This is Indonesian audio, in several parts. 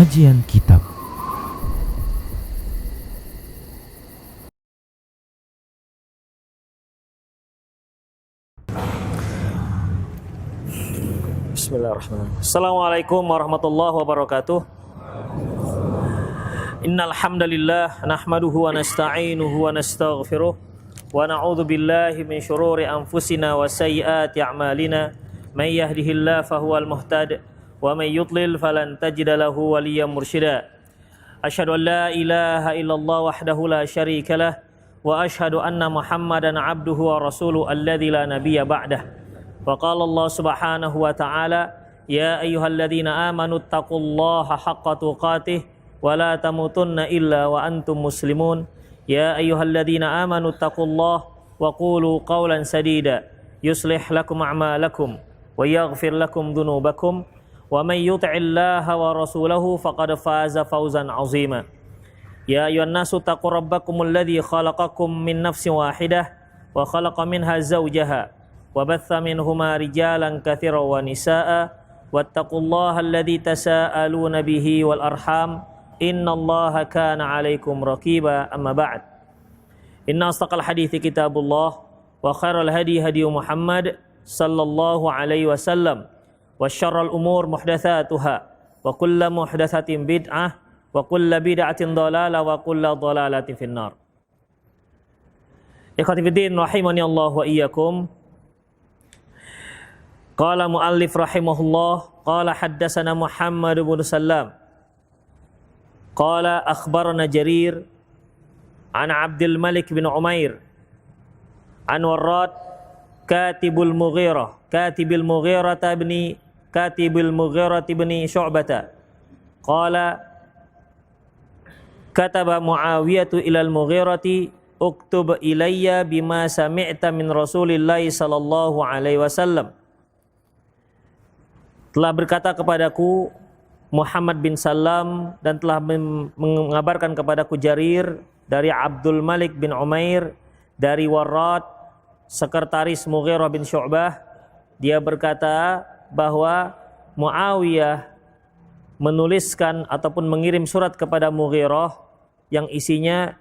Kajian Kitab. Bismillahirrahmanirrahim. Assalamualaikum warahmatullahi wabarakatuh. Innal hamdalillah nahmaduhu wa nasta'inuhu wa nastaghfiruh wa na'udzu billahi min shururi anfusina wa sayyiati a'malina. May yahdihillahu fahuwal muhtad wa may yudlil falan tajida lahu waliyyan mursyida. Asyhadu an la ilaha illallah wahdahu la syarika lah wa asyhadu anna Muhammadan 'abduhu wa rasuluhu alladzi la nabiyya ba'dah. Wa qala Allah subhanahu wa ta'ala, ya ayyuhalladzina amanu taqullaha haqqa tuqatih wa la tamutunna illa wa antum muslimun. Ya ayyuhalladzina amanu taqullaha wa qulu qawlan sadida yuslih lakum a'malakum wa yaghfir lakum dhunubakum wa may yuti'illaha wa rasulahu faqad faza fawzan 'azima. Ya ayyuhan nasu taqu rabbakumul ladzi khalaqakum min nafsin wahidah wa khalaqa minha zawjaha وبث منهما رجالا كثيرا ونساء واتقوا الله الذي تساءلون به والأرحام إن الله كان عليكم رقيبا أما بعد إن أصدق الحديث كتاب الله وخير الهدي هدي محمد صلى الله عليه وسلم وشر الأمور محدثاتها وكل محدثة بدعة وكل بدعة ضلالة وكل ضلالة في النار. Ikhwati fiddin rahimani Allah wa iyyakum. Qala muallif rahimahullah, qala haddatsana Muhammad bin Sallam, qala akhbarana Jarir an Abdul Malik bin Umair an Warrad katibul Mughirah bin Syu'bah qala kataba Muawiyah ila al-Mughirati uktub ilayya bima sami'ta min Rasulillah sallallahu alaihi wasallam. Telah berkata kepadaku Muhammad bin Salam dan telah mengabarkan kepadaku Jarir dari Abdul Malik bin Umair dari Warrad sekretaris Mughirah bin Syu'bah. Dia berkata bahwa Muawiyah menuliskan ataupun mengirim surat kepada Mughirah yang isinya,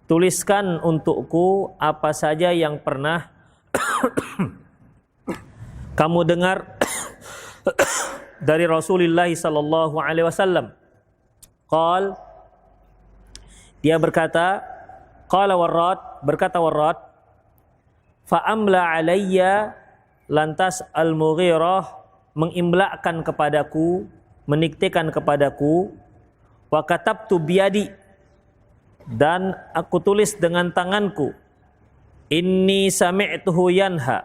tuliskan untukku apa saja yang pernah kamu dengar dari Rasulullah sallallahu alaihi wasallam. Qal, dia berkata, qala Warrad, berkata Warrad, fa amla alayya, lantas Al-Mughirah mengimla'kan kepadaku, meniktekan kepadaku, wa katabtu biyadi, dan aku tulis dengan tanganku, inni sami'tuhu yanha,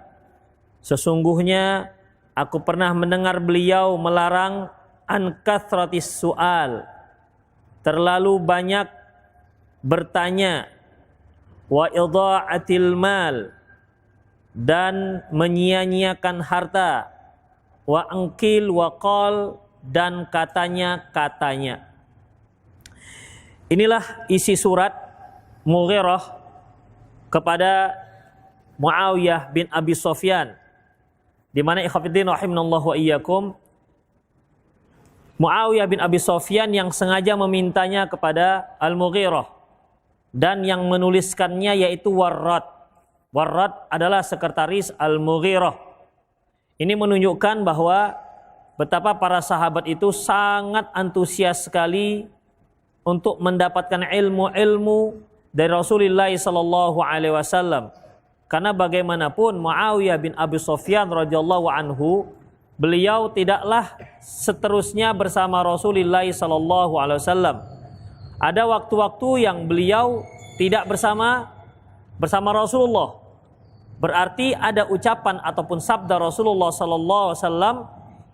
sesungguhnya aku pernah mendengar beliau melarang an kathratis su'al, terlalu banyak bertanya, wa idha'atil mal, dan menyia-nyiakan harta, wa angkil wa qal, dan katanya-katanya. Inilah isi surat Mughirah kepada Muawiyah bin Abi Sufyan, di mana ikhwatiddin rahimanallahu wa iyyakum, Muawiyah bin Abi Sufyan yang sengaja memintanya kepada Al-Mughirah, dan yang menuliskannya yaitu Warrad. Warrad adalah sekretaris Al-Mughirah. Ini menunjukkan bahwa betapa para sahabat itu sangat antusias sekali untuk mendapatkan ilmu-ilmu dari Rasulullah sallallahu alaihi wasallam. Karena bagaimanapun Muawiyah bin Abi Sufyan radhiyallahu anhu, beliau tidaklah seterusnya bersama Rasulullah sallallahu alaihi wasallam. Ada waktu-waktu yang beliau tidak bersama Rasulullah. Berarti ada ucapan ataupun sabda Rasulullah sallallahu alaihi wasallam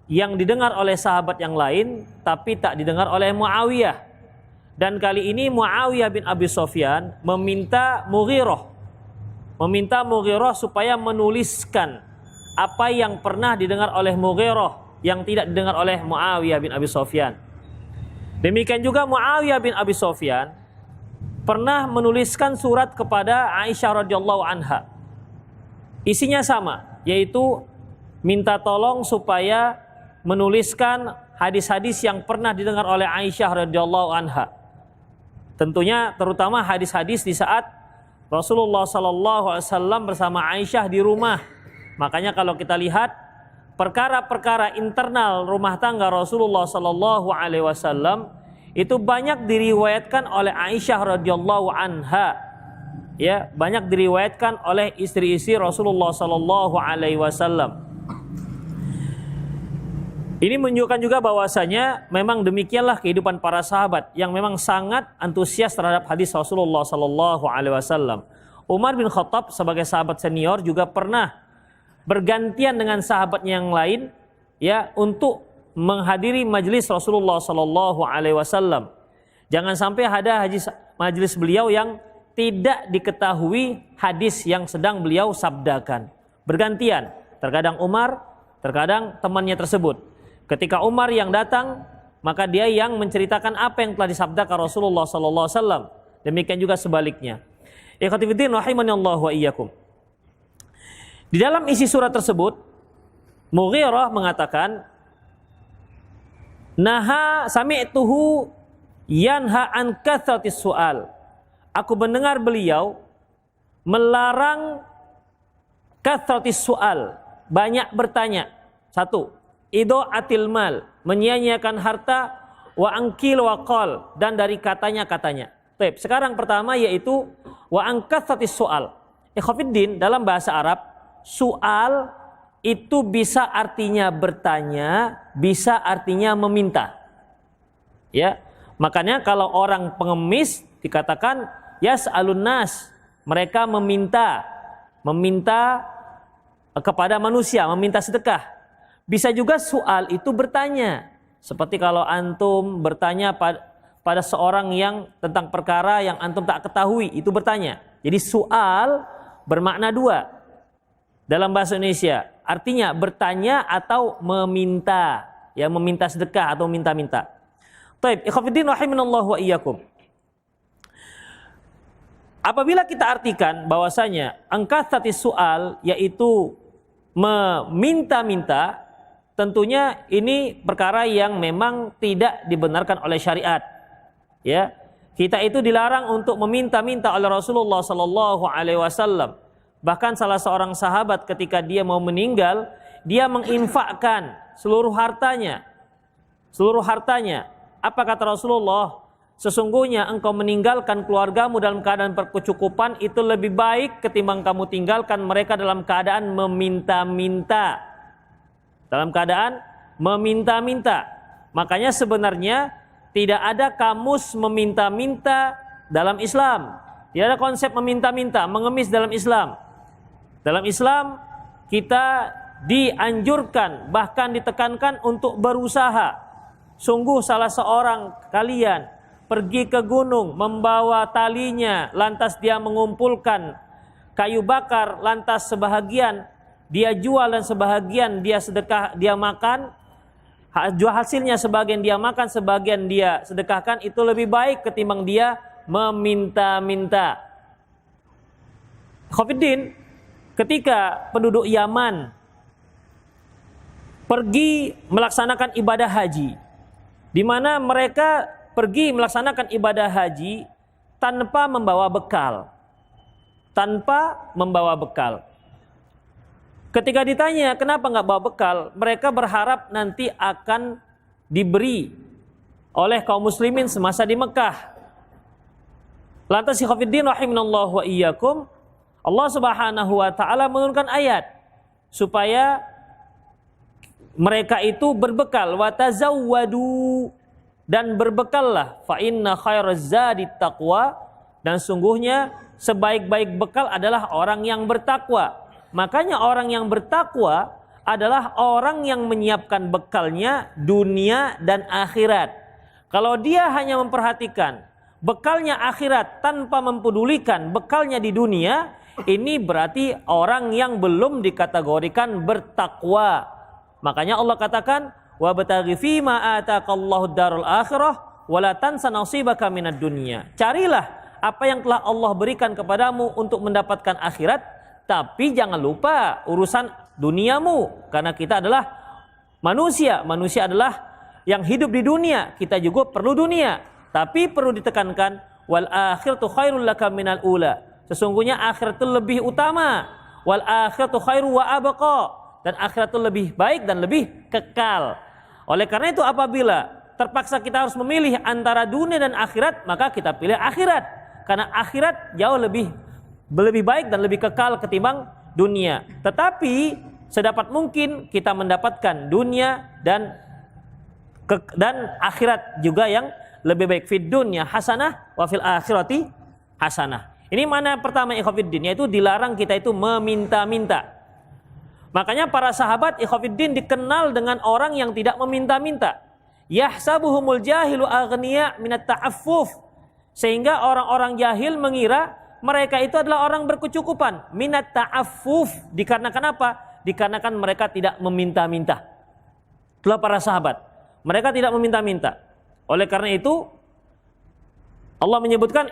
yang didengar oleh sahabat yang lain tapi tak didengar oleh Muawiyah. Dan kali ini Muawiyah bin Abi Sufyan meminta Mughirah supaya menuliskan apa yang pernah didengar oleh Mughirah yang tidak didengar oleh Muawiyah bin Abi Sufyan. Demikian juga Muawiyah bin Abi Sufyan pernah menuliskan surat kepada Aisyah radhiyallahu anha. Isinya sama, yaitu minta tolong supaya menuliskan hadis-hadis yang pernah didengar oleh Aisyah radhiyallahu anha. Tentunya terutama hadis-hadis di saat Rasulullah sallallahu alaihi wasallam bersama Aisyah di rumah. Makanya kalau kita lihat perkara-perkara internal rumah tangga Rasulullah sallallahu alaihi wasallam itu banyak diriwayatkan oleh Aisyah radhiyallahu anha. Ya, banyak diriwayatkan oleh istri-istri Rasulullah sallallahu alaihi wasallam. Ini menunjukkan juga bahwasanya memang demikianlah kehidupan para sahabat yang memang sangat antusias terhadap hadis Rasulullah sallallahu alaihi wasallam. Umar bin Khattab sebagai sahabat senior juga pernah bergantian dengan sahabatnya yang lain ya untuk menghadiri majelis Rasulullah sallallahu alaihi wasallam. Jangan sampai ada majelis beliau yang tidak diketahui hadis yang sedang beliau sabdakan. Bergantian, terkadang Umar, terkadang temannya tersebut. Ketika Umar yang datang, maka dia yang menceritakan apa yang telah disabdakan Rasulullah sallallahu alaihi wasallam. Demikian juga sebaliknya. Ikhwati fiddin rahimanallahu wa iyyakum. Di dalam isi surat tersebut, Mughirah mengatakan, "Naha sami'tuhu yanha an kathratis su'al." Aku mendengar beliau melarang kathratis su'al, banyak bertanya. Satu, idha'atil mal, menyia-nyiakan harta, wa angkil wa qal, dan dari katanya-katanya. Baik, sekarang pertama yaitu wa angkatsatis soal. Ikhwafiddin, dalam bahasa Arab, soal itu bisa artinya bertanya, bisa artinya meminta. Ya, makanya kalau orang pengemis dikatakan yas'alun nas, mereka meminta kepada manusia, meminta sedekah. Bisa juga soal itu bertanya. Seperti kalau antum bertanya pada seorang yang tentang perkara yang antum tak ketahui, itu bertanya. Jadi soal bermakna dua dalam bahasa Indonesia. Artinya bertanya atau meminta. Ya, meminta sedekah atau minta-minta. Taib, ikhwatiddin rahimanallahu wa iyyakum. Apabila kita artikan bahwasanya angkatsatis soal yaitu meminta-minta, tentunya ini perkara yang memang tidak dibenarkan oleh syariat. Ya, kita itu dilarang untuk meminta-minta oleh Rasulullah sallallahu alaihi wasallam. Bahkan salah seorang sahabat ketika dia mau meninggal, dia menginfakkan seluruh hartanya. Apa kata Rasulullah? Sesungguhnya engkau meninggalkan keluargamu dalam keadaan berkecukupan itu lebih baik ketimbang kamu tinggalkan mereka dalam keadaan meminta-minta. Dalam keadaan meminta-minta. Makanya sebenarnya tidak ada kamus meminta-minta dalam Islam. Tidak ada konsep meminta-minta, mengemis dalam Islam. Dalam Islam kita dianjurkan, bahkan ditekankan untuk berusaha. Sungguh salah seorang kalian pergi ke gunung membawa talinya, lantas dia mengumpulkan kayu bakar, lantas sebahagian dia jual dan sebahagian dia sedekah, dia makan. Jual hasilnya sebagian dia makan, sebagian dia sedekahkan, itu lebih baik ketimbang dia meminta-minta. Khofiddin, ketika penduduk Yaman pergi melaksanakan ibadah haji, di mana mereka pergi melaksanakan ibadah haji tanpa membawa bekal. Ketika ditanya kenapa nggak bawa bekal, mereka berharap nanti akan diberi oleh kaum muslimin semasa di Mekah. Lantas ikhwatiddin rahimanallahu wa iyyakum, Allah Subhanahu wa taala menurunkan ayat supaya mereka itu berbekal, wa tazawwadu, dan berbekallah, fa inna khairaz zadi taqwa, dan sungguhnya sebaik-baik bekal adalah orang yang bertakwa. Makanya orang yang bertakwa adalah orang yang menyiapkan bekalnya dunia dan akhirat. Kalau dia hanya memperhatikan bekalnya akhirat tanpa mempedulikan bekalnya di dunia, ini berarti orang yang belum dikategorikan bertakwa. Makanya Allah katakan, wa bataghi fima ataqallahu darul akhirah wa la tansa nasibaka minad dunya. Carilah apa yang telah Allah berikan kepadamu untuk mendapatkan akhirat, tapi jangan lupa urusan duniamu, karena kita adalah manusia. Manusia adalah yang hidup di dunia, kita juga perlu dunia. Tapi perlu ditekankan, wal akhiratu khairul laka minal ula. Sesungguhnya akhirat itu lebih utama. Wal akhiratu khairu wa abqa. Dan akhirat itu lebih baik dan lebih kekal. Oleh karena itu apabila terpaksa kita harus memilih antara dunia dan akhirat, maka kita pilih akhirat. Karena akhirat jauh lebih baik dan lebih kekal ketimbang dunia. Tetapi sedapat mungkin kita mendapatkan dunia dan akhirat juga yang lebih baik. Fid dunya hasanah wa fil akhirati hasanah. Ini mana pertama ikhwafiddin, yaitu dilarang kita itu meminta-minta. Makanya para sahabat ikhwafiddin dikenal dengan orang yang tidak meminta-minta. Yahsabuhumul jahilu aghniya minat ta'affuf. Sehingga orang-orang jahil mengira mereka itu adalah orang berkecukupan, minat ta'affuf. Dikarenakan apa? Dikarenakan mereka tidak meminta-minta. Itulah para sahabat. Mereka tidak meminta-minta. Oleh karena itu Allah menyebutkan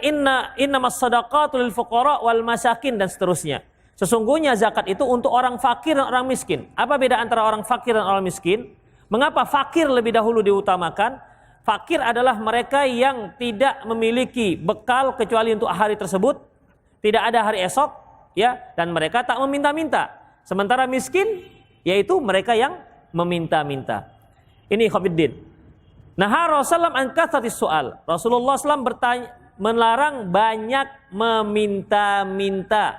innamas shadaqatu lil fuqara wal masakin dan seterusnya. Sesungguhnya zakat itu untuk orang fakir dan orang miskin. Apa beda antara orang fakir dan orang miskin? Mengapa fakir lebih dahulu diutamakan? Fakir adalah mereka yang tidak memiliki bekal kecuali untuk hari tersebut. Tidak ada hari esok, ya, dan mereka tak meminta-minta. Sementara miskin, yaitu mereka yang meminta-minta. Ini ikhwafiddin. Nah, Rasulullah an kathrati soal. Rasulullah SAW melarang banyak meminta-minta.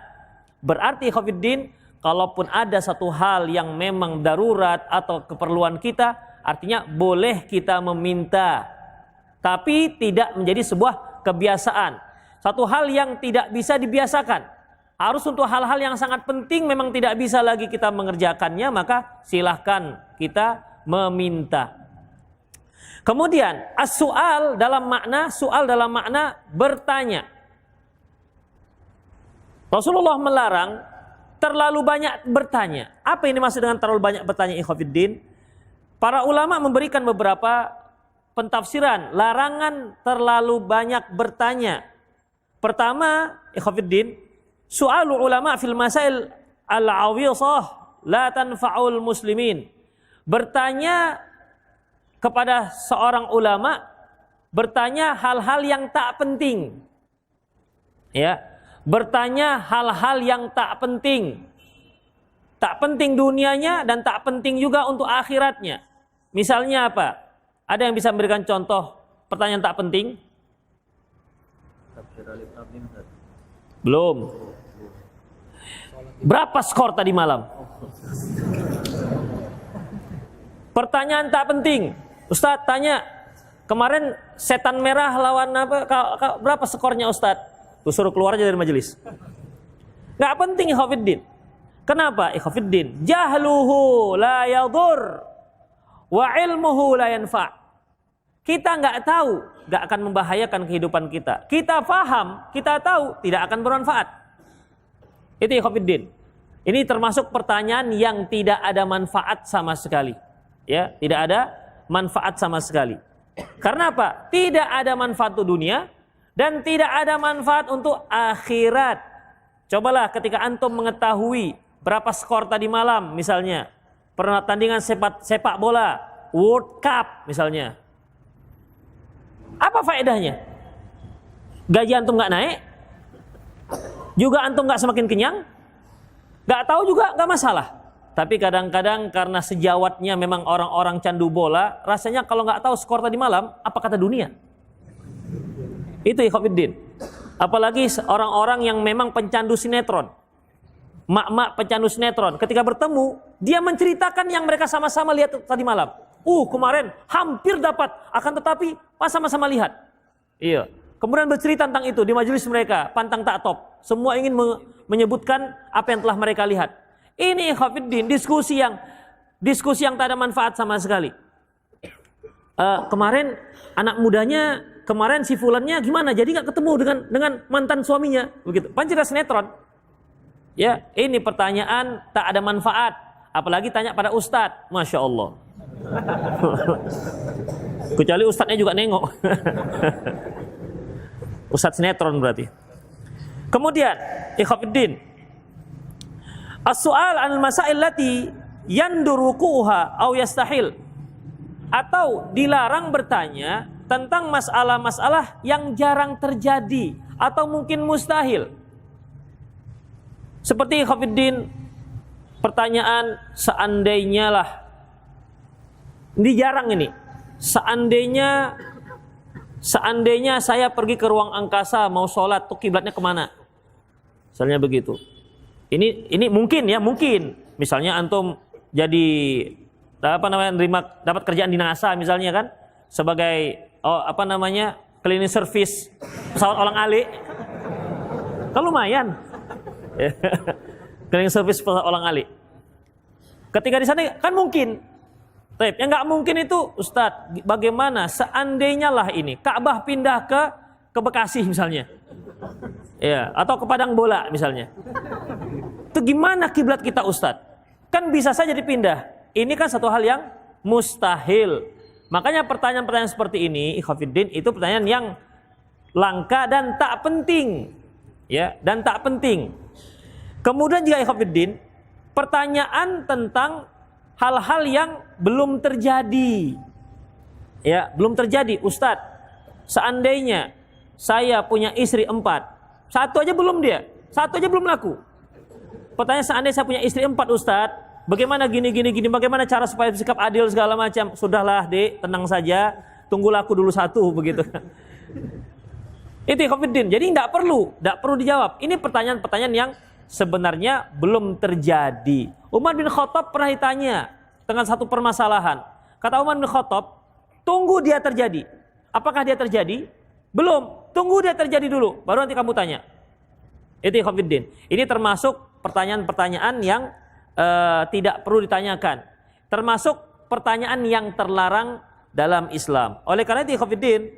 Berarti ikhwafiddin, kalaupun ada satu hal yang memang darurat atau keperluan kita, artinya boleh kita meminta. Tapi tidak menjadi sebuah kebiasaan. Satu hal yang tidak bisa dibiasakan. Harus untuk hal-hal yang sangat penting memang tidak bisa lagi kita mengerjakannya, maka silahkan kita meminta. Kemudian as-su'al dalam makna bertanya. Rasulullah melarang terlalu banyak bertanya. Apa ini maksud dengan terlalu banyak bertanya ikhwafiddin? Para ulama memberikan beberapa pentafsiran larangan terlalu banyak bertanya. Pertama, ikhwafiddin, su'alu ulama fil masail al-awisah la tanfa'ul muslimin. Bertanya kepada seorang ulama, bertanya hal-hal yang tak penting. Ya, bertanya hal-hal yang tak penting. Tak penting dunianya dan tak penting juga untuk akhiratnya. Misalnya apa? Ada yang bisa memberikan contoh pertanyaan tak penting? Belum. Berapa skor tadi malam? Pertanyaan tak penting. Ustadz tanya, kemarin setan merah lawan apa? Berapa skornya Ustadz? Tuh suruh keluar aja dari majelis. Gak penting ikhwafiddin. Kenapa ikhwafiddin? Jahluhu la yadur wa ilmuhu la yanfa'. Kita nggak tahu, nggak akan membahayakan kehidupan kita. Kita paham, kita tahu, tidak akan bermanfaat. Itu ikhwafiddin. Ini termasuk pertanyaan yang tidak ada manfaat sama sekali. Ya, tidak ada manfaat sama sekali. Karena apa? Tidak ada manfaat untuk dunia dan tidak ada manfaat untuk akhirat. Cobalah ketika antum mengetahui berapa skor tadi malam misalnya, pertandingan sepak bola World Cup misalnya. Apa faedahnya? Gaji antum nggak naik, juga antum nggak semakin kenyang, nggak tahu juga nggak masalah. Tapi kadang-kadang karena sejawatnya memang orang-orang candu bola, rasanya kalau nggak tahu skor tadi malam, apa kata dunia? Itu ikhwafiddin. Apalagi orang-orang yang memang pencandu sinetron, mak-mak pencandu sinetron, ketika bertemu, dia menceritakan yang mereka sama-sama lihat tadi malam. Kemarin hampir dapat, akan tetapi pas sama-sama lihat. Iya. Kemudian bercerita tentang itu di majelis mereka, pantang tak top. Semua ingin menyebutkan apa yang telah mereka lihat. Ini ikhwafiddin, diskusi yang tak ada manfaat sama sekali. Kemarin anak mudanya, kemarin si fulannya gimana? Jadi nggak ketemu dengan mantan suaminya, begitu. Pancira sinetron. Ya, ini pertanyaan tak ada manfaat. Apalagi tanya pada ustadz, masya Allah. Kecuali ustadznya juga nengok. Ustadz sinetron berarti. Kemudian ikhwafiddin, as-su'al 'anil masail lati yandurukuha aw yastahil. atau dilarang bertanya tentang masalah-masalah yang jarang terjadi atau mungkin mustahil. Seperti Khofiddin, pertanyaan seandainya lah, ini jarang ini, seandainya saya pergi ke ruang angkasa mau sholat, tuh kiblatnya kemana? Misalnya begitu. Ini mungkin ya, mungkin. Misalnya antum jadi dapat kerjaan di NASA misalnya kan, sebagai cleaning service pesawat olang-alik. Kan lumayan. Cleaning service pesawat olang-alik. Ketika di sana kan mungkin. Tapi yang nggak mungkin itu, Ustadz, bagaimana seandainya lah ini Ka'bah pindah ke Bekasi misalnya, ya, atau ke Padang Bola misalnya, itu gimana kiblat kita, Ustadz? Kan bisa saja dipindah. Ini kan satu hal yang mustahil. Makanya pertanyaan-pertanyaan seperti ini, Khofiddin, itu pertanyaan yang langka dan tak penting, ya, dan tak penting. Kemudian juga Khofiddin, pertanyaan tentang hal-hal yang belum terjadi. Ya, belum terjadi. Ustadz, seandainya saya punya istri 4, satu aja belum laku. Pertanyaan, seandainya saya punya istri 4, Ustadz, bagaimana gini, bagaimana cara supaya bersikap adil segala macam. Sudahlah, Dek, tenang saja, tunggu laku dulu 1 begitu. Itu Khofiddin. Jadi tidak perlu dijawab. Ini pertanyaan-pertanyaan yang sebenarnya belum terjadi. Umar bin Khattab pernah ditanya dengan satu permasalahan. Kata Umar bin Khattab, tunggu dia terjadi. Apakah dia terjadi? Belum. Tunggu dia terjadi dulu, baru nanti kamu tanya. Itu Khofiddin. Ini termasuk pertanyaan-pertanyaan yang tidak perlu ditanyakan. Termasuk pertanyaan yang terlarang dalam Islam. Oleh karena itu Khofiddin,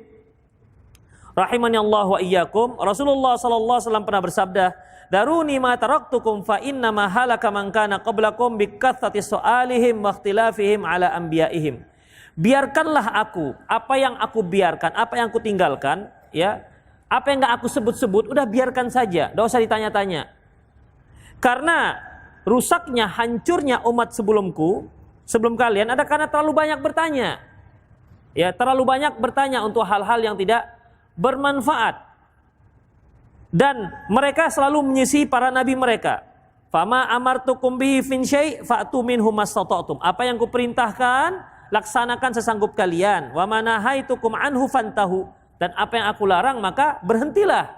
rahimani Allah wa iyyakum, Rasulullah sallallahu alaihi wasallam pernah bersabda, "Daruni ma taraktukum fa inna ma halaka man kana qablakum bi kathrati su'alihim wa ikhtilafihim ala anbiya'ihim." Biarkanlah aku, apa yang aku biarkan, apa yang aku tinggalkan, ya, apa yang enggak aku sebut-sebut, udah biarkan saja, enggak usah ditanya-tanya. Karena rusaknya, hancurnya umat sebelum kalian ada karena terlalu banyak bertanya. Ya, terlalu banyak bertanya untuk hal-hal yang tidak bermanfaat. Dan mereka selalu menyisihi para nabi mereka. Fama amartukum bihi fin syai' fa'tu minhu mastata'tum. Apa yang kuperintahkan, laksanakan sesanggup kalian. Wa ma nahaitukum anhu fantahu. Dan apa yang aku larang, maka berhentilah.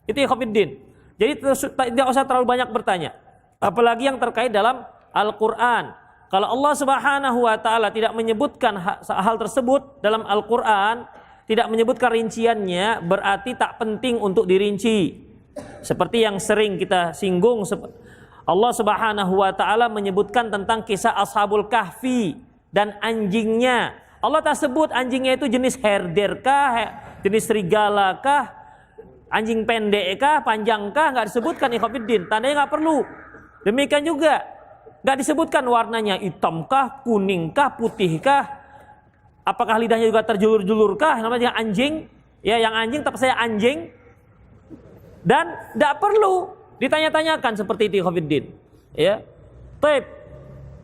Itu Khofiddin. Jadi tidak usah terlalu banyak bertanya. Apalagi yang terkait dalam Al-Qur'an. Kalau Allah Subhanahu wa taala tidak menyebutkan hal tersebut dalam Al-Qur'an, tidak menyebutkan rinciannya, berarti tak penting untuk dirinci. Seperti yang sering kita singgung, Allah Subhanahu wa taala menyebutkan tentang kisah Ashabul Kahfi dan anjingnya. Allah tak sebut anjingnya itu jenis herder kah, jenis serigala kah, anjing pendek kah, panjang kah, enggak disebutkan Khofiddin. Tandanya enggak perlu. Demikian juga enggak disebutkan warnanya hitam kah, kuning kah, putih kah. Apakah lidahnya juga terjulur-julur kah? Namanya anjing, ya, yang anjing tetap saya anjing. Dan tidak perlu ditanya-tanyakan seperti itu Khofiddin. Ya. Baik.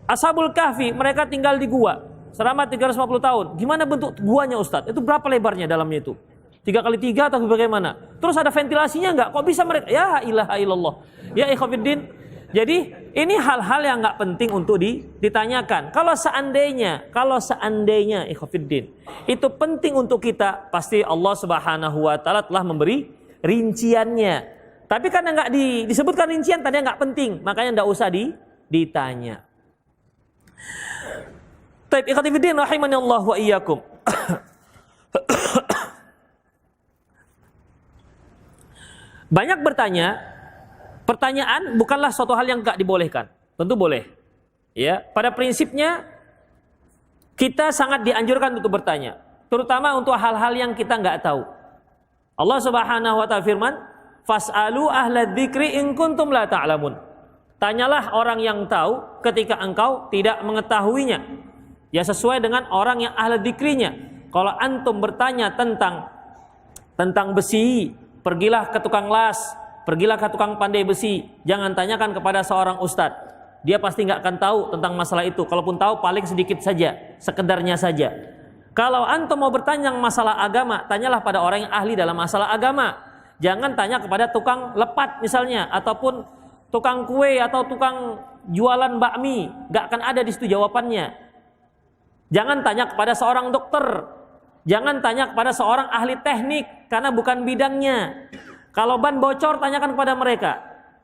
Ashabul Kahfi, mereka tinggal di gua selama 350 tahun. Gimana bentuk guanya, Ustadz? Itu berapa lebarnya dalamnya itu? 3x3 atau bagaimana? Terus ada ventilasinya enggak? Kok bisa mereka? Ya ilaha illallah. Ya Khofiddin. Jadi ini hal-hal yang nggak penting untuk ditanyakan. Kalau seandainya Khofiddin, itu penting untuk kita, pasti Allah Subhanahu wa taala telah memberi rinciannya. Tapi karena nggak disebutkan rincian, tadinya nggak penting, makanya nggak usah ditanya. Taib ikhwatifiddin rahimani Allah wa iyyakum. Banyak bertanya. Pertanyaan bukanlah suatu hal yang enggak dibolehkan. Tentu boleh. Ya, pada prinsipnya kita sangat dianjurkan untuk bertanya, terutama untuk hal-hal yang kita enggak tahu. Allah Subhanahu wa taala firman, "Fas'alu ahladzikri in kuntum la ta'lamun." Tanyalah orang yang tahu ketika engkau tidak mengetahuinya. Ya, sesuai dengan orang yang ahli dzikrinya. Kalau antum bertanya tentang besi, pergilah ke tukang las. Pergilah ke tukang pandai besi. Jangan tanyakan kepada seorang ustadz. Dia pasti nggak akan tahu tentang masalah itu. Kalaupun tahu paling sedikit saja, sekedarnya saja. Kalau antum mau bertanya masalah agama, tanyalah pada orang yang ahli dalam masalah agama. Jangan tanya kepada tukang lepat misalnya, ataupun tukang kue atau tukang jualan bakmi, gak akan ada di situ jawabannya. Jangan tanya kepada seorang dokter, jangan tanya kepada seorang ahli teknik karena bukan bidangnya. Kalau ban bocor, tanyakan kepada mereka.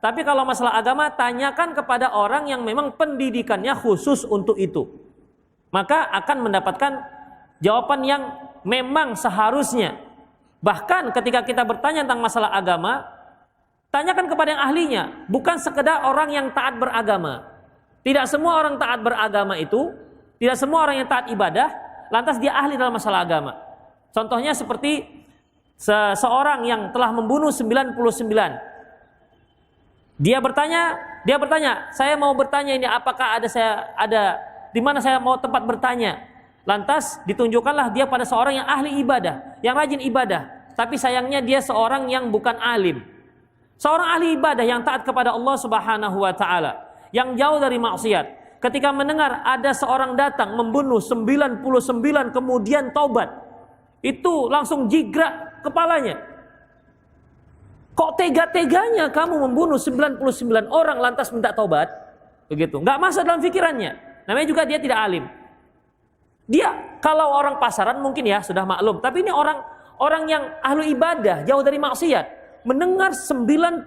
Tapi kalau masalah agama, tanyakan kepada orang yang memang pendidikannya khusus untuk itu. Maka akan mendapatkan jawaban yang memang seharusnya. Bahkan ketika kita bertanya tentang masalah agama, tanyakan kepada yang ahlinya, bukan sekedar orang yang taat beragama. Tidak semua orang taat beragama itu, tidak semua orang yang taat ibadah, lantas dia ahli dalam masalah agama. Contohnya seperti seseorang yang telah membunuh 99. Dia bertanya, saya mau bertanya ini apakah ada di mana saya mau tempat bertanya. Lantas ditunjukkanlah dia pada seorang yang ahli ibadah, yang rajin ibadah. Tapi sayangnya dia seorang yang bukan alim. Seorang ahli ibadah yang taat kepada Allah Subhanahu wa taala, yang jauh dari maksiat. Ketika mendengar ada seorang datang membunuh 99 kemudian taubat, itu langsung jigrak kepalanya. Kok tega-teganya kamu membunuh 99 orang lantas minta taubat? Begitu. Enggak masuk dalam pikirannya. Namanya juga dia tidak alim. Dia kalau orang pasaran mungkin ya sudah maklum, tapi ini orang yang ahli ibadah, jauh dari maksiat, mendengar 99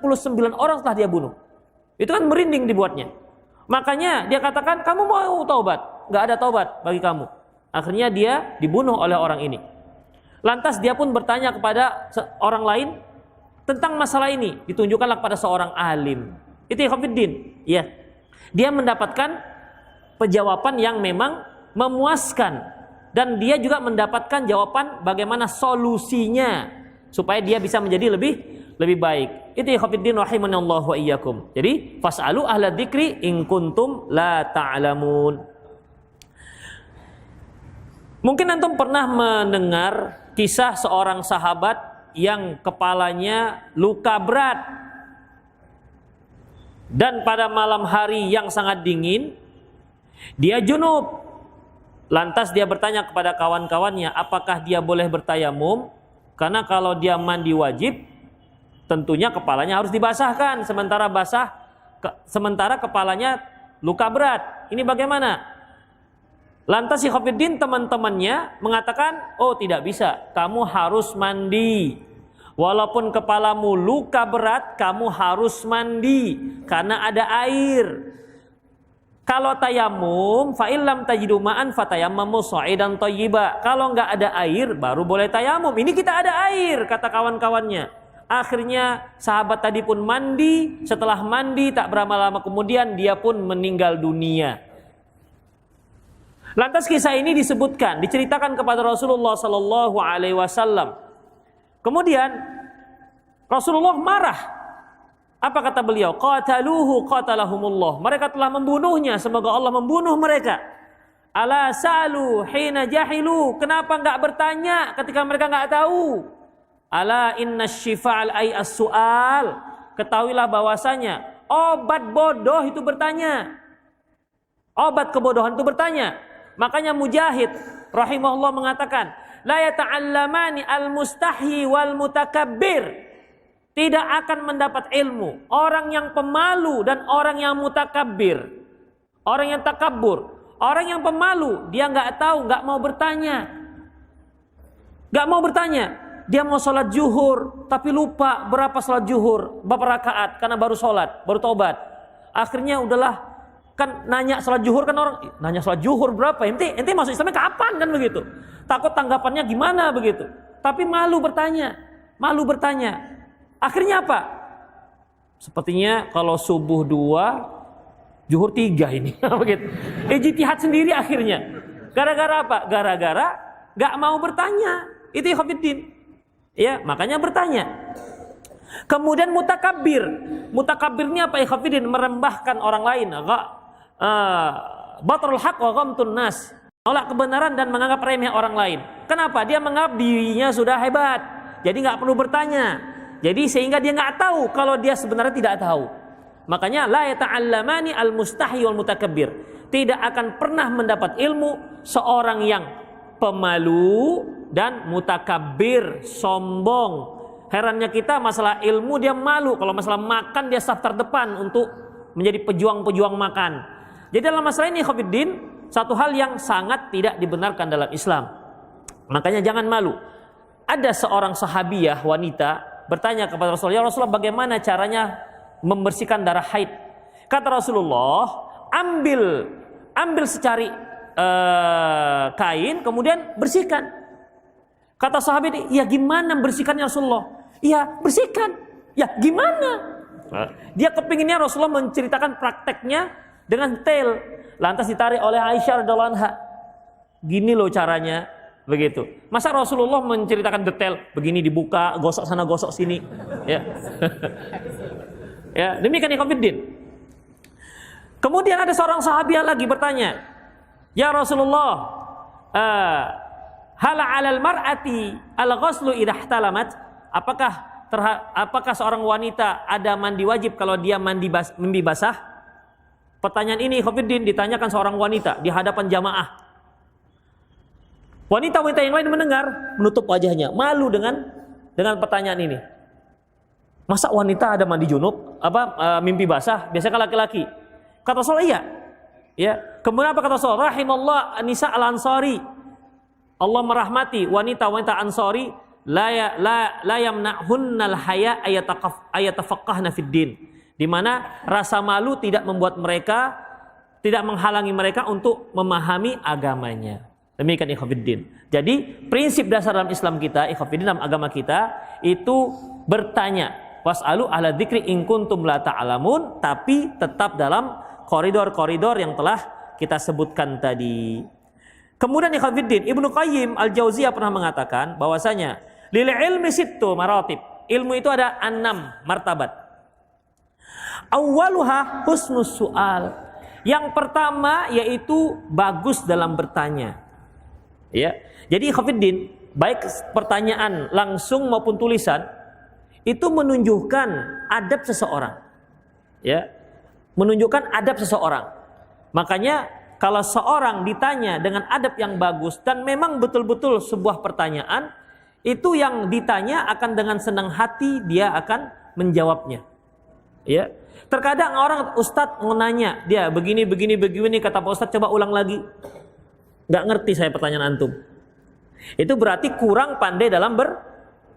orang setelah dia bunuh. Itu kan merinding dibuatnya. Makanya dia katakan, kamu mau taubat? Nggak ada taubat bagi kamu. Akhirnya dia dibunuh oleh orang ini. Lantas dia pun bertanya kepada orang lain tentang masalah ini. Ditunjukkanlah kepada seorang alim. Itu ikhwatiddin. Ya. Dia mendapatkan penjawaban yang memang memuaskan. Dan dia juga mendapatkan jawaban bagaimana solusinya. Supaya dia bisa menjadi lebih baik. Itu ikhwatiddin rahimanallahu wa iyyakum. Jadi fas'alu ahla dzikri in kuntum la ta'lamun. Mungkin antum pernah mendengar kisah seorang sahabat yang kepalanya luka berat. Dan pada malam hari yang sangat dingin, dia junub. Lantas dia bertanya kepada kawan-kawannya, apakah dia boleh bertayamum? Karena kalau dia mandi wajib, tentunya kepalanya harus dibasahkan, sementara kepalanya luka berat. Ini bagaimana? Lantas si Khofiddin teman-temannya mengatakan, oh tidak bisa, kamu harus mandi. Walaupun kepalamu luka berat, kamu harus mandi karena ada air. Kalau tayamum, fa illam tajidu ma'an fatayammamu sha'idan thayyiba. Kalau enggak ada air, baru boleh tayamum. Ini kita ada air, kata kawan-kawannya. Akhirnya sahabat tadi pun mandi. Setelah mandi tak berapa lama kemudian dia pun meninggal dunia. Lantas kisah ini diceritakan kepada Rasulullah sallallahu alaihi wasallam. Kemudian Rasulullah marah. Apa kata beliau? Qataluhu qatalahumullah. Mereka telah membunuhnya, semoga Allah membunuh mereka. Ala sa'alu hina jahilu. Kenapa enggak bertanya ketika mereka enggak tahu? Ala inna syifa'al ay as-su'al. Ketahuilah bahwasanya obat bodoh itu bertanya. Obat kebodohan itu bertanya. Makanya Mujahid rahimahullah mengatakan, la yata'allamani al-mustahi wal mutakabbir. Tidak akan mendapat ilmu orang yang pemalu dan orang yang mutakabbir. Orang yang takabur. Orang yang pemalu, dia enggak tahu, enggak mau bertanya. Enggak mau bertanya. Dia mau sholat zuhur, tapi lupa berapa sholat zuhur, berapa rakaat, karena baru sholat, baru taubat. Akhirnya udahlah, kan nanya sholat zuhur, kan orang nanya sholat zuhur berapa, ente masuk Islamnya kapan, kan begitu. Takut tanggapannya gimana begitu. Tapi malu bertanya. Akhirnya apa? Sepertinya kalau subuh 2, zuhur 3 ini. Begitu. Ijtihad sendiri akhirnya. Gara-gara apa? Gara-gara gak mau bertanya. Itu ikhwatiddin. Ya, makanya bertanya. Kemudian mutakabbir. Mutakabbir ini apa ikhwatiddin? Merembahkan orang lain. Batrul haq wa ghamtun nas. Menolak kebenaran dan menganggap remeh orang lain. Kenapa? Dia menganggap dirinya sudah hebat. Jadi gak perlu bertanya. Jadi sehingga dia nggak tahu kalau dia sebenarnya tidak tahu. Makanya la yata'allamani al-mustahi wal mutakabbir. Tidak akan pernah mendapat ilmu seorang yang pemalu dan mutakabbir, sombong. Herannya kita masalah ilmu dia malu, kalau masalah makan dia saf terdepan untuk menjadi pejuang-pejuang makan. Jadi dalam masalah ini khofiddin, satu hal yang sangat tidak dibenarkan dalam Islam. Makanya jangan malu. Ada seorang sahabiyah wanita bertanya kepada Rasulullah, "Ya Rasulullah, bagaimana caranya membersihkan darah haid?" Kata Rasulullah, ambil secari kain, kemudian bersihkan. Kata sahabat, "Ya gimana bersihkannya Rasulullah?" "Ya bersihkan." "Ya gimana?" Dia kepinginnya Rasulullah menceritakan prakteknya dengan detail. Lantas ditarik oleh Aisyah radhiyallahu anha. "Gini loh caranya." Begitu. Masa Rasulullah menceritakan detail, begini dibuka, gosok sana, gosok sini. Ya. Ya, demikian ikhwatiddin. Kemudian ada seorang sahabiah lagi bertanya, "Ya Rasulullah, hal 'alal mar'ati al-ghuslu idza ihtalamat?" Apakah seorang wanita ada mandi wajib kalau dia mandi basah? Pertanyaan ini khofiddin ditanyakan seorang wanita di hadapan jamaah. Wanita-wanita yang lain mendengar, menutup wajahnya, malu dengan pertanyaan ini. Masa wanita ada mandi junub? Mimpi basah? Biasanya laki-laki. Kata Rasulullah, iya. Ya. Kemudian apa kata Rasulullah? Rahimallah nisa al-ansari. Allah merahmati wanita-wanita Ansari, la yamna'hunnal haya ayatafaqqahna fid din. Di mana rasa malu tidak membuat mereka, tidak menghalangi mereka untuk memahami agamanya. Demikian ikhwatiddin. Jadi prinsip dasar dalam Islam kita, ikhwatiddin, dalam agama kita itu bertanya, was'alu ahla dzikri in kuntum la ta'lamun, tapi tetap dalam koridor-koridor yang telah kita sebutkan tadi. Kemudian ikhwatiddin, Ibnu Qayyim Al-Jauziyah pernah mengatakan bahwasanya lil ilmi sittu maratib. Ilmu itu ada 6 martabat. Awwaluha husnus su'al. Yang pertama yaitu bagus dalam bertanya. Ya. Jadi ikhwatiddin, baik pertanyaan langsung maupun tulisan itu menunjukkan adab seseorang. Ya. Menunjukkan adab seseorang. Makanya kalau seorang ditanya dengan adab yang bagus dan memang betul-betul sebuah pertanyaan, itu yang ditanya akan dengan senang hati dia akan menjawabnya. Ya. Terkadang orang ustadz mau nanya, dia begini, kata Pak Ustadz coba ulang lagi. Nggak ngerti saya pertanyaan antum. Itu berarti kurang pandai dalam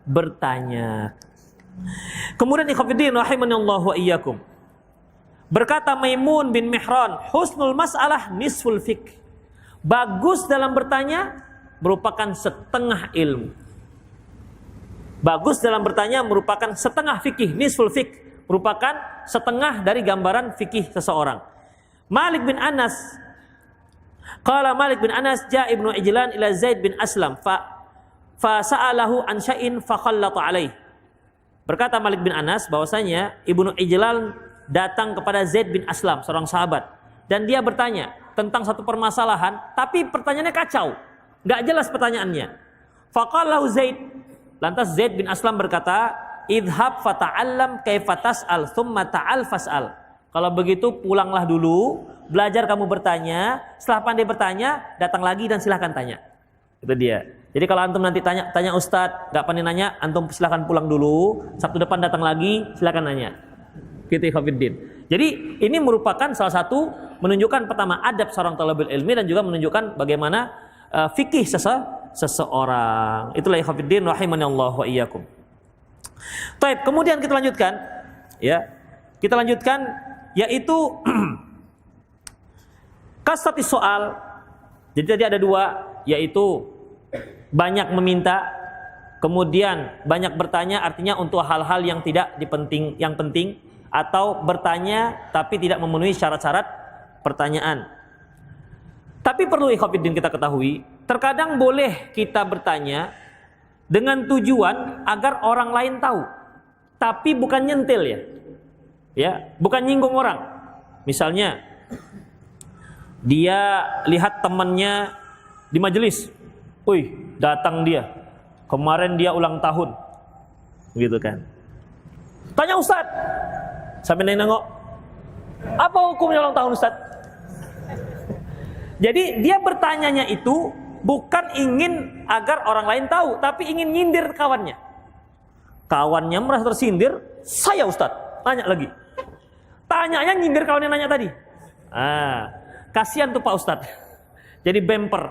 bertanya. Kemudian ikhwatiddin rahimanallahu wa iyyakum. Berkata Maimun bin Mihran, husnul mas'alah nisful fiqh. Bagus dalam bertanya merupakan setengah ilmu. Bagus dalam bertanya merupakan setengah fikih, nisful fiqh. Merupakan setengah dari gambaran fikih seseorang. Malik bin Anas, qala Malik bin Anas, ja Ibnu Ijlan ila Zaid bin Aslam fa sa'alahu an syai'in fa khallata alaih. Berkata Malik bin Anas bahwasanya Ibnu Ijlan datang kepada Zaid bin Aslam, seorang sahabat, dan dia bertanya tentang satu permasalahan, tapi pertanyaannya kacau, nggak jelas pertanyaannya. Faqalahu Zaid, lantas Zaid bin Aslam berkata, idhab fata'allam kaifa tas'al thumma ta'al fas'al. Kalau begitu pulanglah dulu, belajar kamu bertanya, setelah pandai bertanya, datang lagi dan silahkan tanya. Itu dia. Jadi kalau antum nanti tanya Ustadz, nggak pandai nanya, antum silahkan pulang dulu, Sabtu depan datang lagi, silahkan nanya. Gitu ikhwatiddin. Jadi ini merupakan salah satu menunjukkan pertama adab seorang thalibul ilmi dan juga menunjukkan bagaimana fikih seseorang. Itulah ikhwatiddin rahimanallahu wa iyyakum. Baik, kemudian kita lanjutkan, ya. Kita lanjutkan yaitu kasrati soal. Jadi tadi ada 2, yaitu banyak meminta, kemudian banyak bertanya, artinya untuk hal-hal yang tidak yang penting, atau bertanya tapi tidak memenuhi syarat-syarat pertanyaan. Tapi perlu ikhwatiddin kita ketahui, terkadang boleh kita bertanya dengan tujuan agar orang lain tahu, tapi bukan nyentil ya, bukan nyinggung orang. Misalnya dia lihat temannya di majelis, datang dia, kemarin dia ulang tahun, gitu kan? Tanya Ustadz, sampai nengok, apa hukumnya ulang tahun Ustadz? Jadi dia bertanyanya itu bukan ingin agar orang lain tahu, tapi ingin nyindir kawannya. Kawannya merasa tersindir, saya Ustadz, tanya lagi. Tanyanya nyindir kawannya nanya tadi. Kasihan tuh Pak Ustadz. Jadi bemper.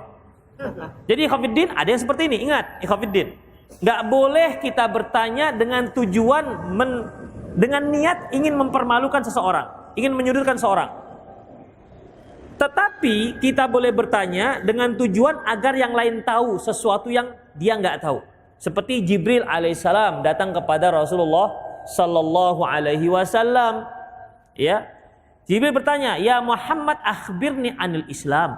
Jadi ikhwatiddin ada yang seperti ini. Ingat ikhwatiddin, nggak boleh kita bertanya dengan tujuan dengan niat ingin mempermalukan seseorang, ingin menyudutkan seorang. Tetapi kita boleh bertanya dengan tujuan agar yang lain tahu sesuatu yang dia nggak tahu. Seperti Jibril alaihissalam datang kepada Rasulullah sallallahu alaihi wasallam. Ya, Jibril bertanya, ya Muhammad akhbirni anil Islam.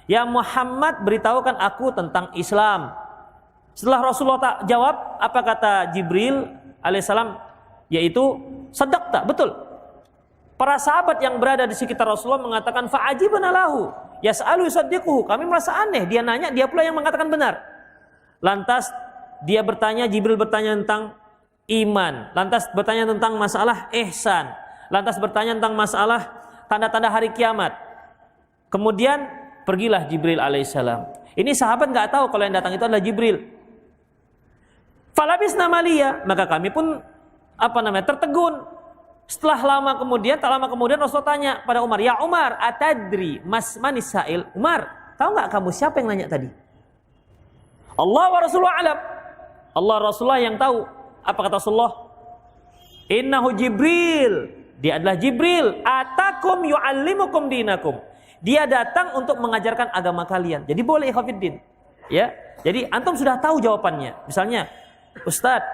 Ya Muhammad beritahukan aku tentang Islam. Setelah Rasulullah jawab, apa kata Jibril alaihissalam? Yaitu sadaqta, betul. Para sahabat yang berada di sekitar Rasulullah mengatakan fa'ajibna lahu yas'alu yusaddiquhu. Kami merasa aneh, dia nanya, dia pula yang mengatakan benar. Lantas dia bertanya, Jibril bertanya tentang iman, lantas bertanya tentang masalah ihsan, lantas bertanya tentang masalah tanda-tanda hari kiamat. Kemudian pergilah Jibril alaihissalam. Ini sahabat nggak tahu kalau yang datang itu adalah Jibril. Falabisna maliya, maka kami pun tertegun. Setelah tak lama kemudian Rasulullah tanya pada Umar, ya Umar, atadri manis sa'il? Umar, tahu nggak kamu siapa yang nanya tadi? Allah wa Rasulullah alam. Allah Rasulullah yang tahu. Apa kata Rasulullah? Innahu Jibril. Dia adalah Jibril. Atakum yu'allimukum dinakum. Dia datang untuk mengajarkan agama kalian. Jadi boleh ikhwatiddin. Ya. Jadi antum sudah tahu jawabannya. Misalnya, Ustadz,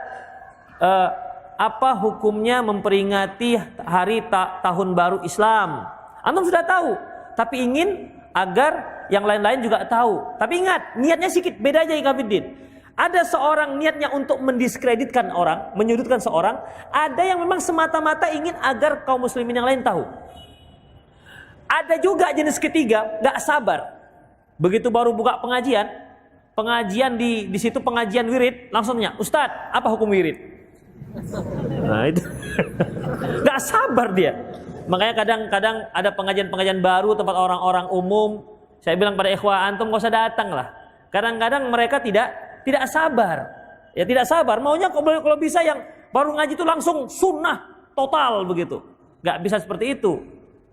apa hukumnya memperingati hari tahun baru Islam? Antum sudah tahu, tapi ingin agar yang lain-lain juga tahu. Tapi ingat, niatnya sedikit beda aja ikhwatiddin. Ada seorang niatnya untuk mendiskreditkan orang, menyudutkan seorang. Ada yang memang semata-mata ingin agar kaum muslimin yang lain tahu. Ada juga jenis ketiga, gak sabar. Begitu baru buka pengajian di situ pengajian wirid, langsungnya, Ustadz, apa hukum wirid? Nah itu gak sabar dia. Makanya kadang-kadang ada pengajian-pengajian baru tempat orang-orang umum. Saya bilang pada ikhwah, antum gak usah datang lah. Kadang-kadang mereka tidak sabar. Ya tidak sabar. Maunya kalau bisa yang baru ngaji itu langsung sunnah total begitu. Gak bisa seperti itu.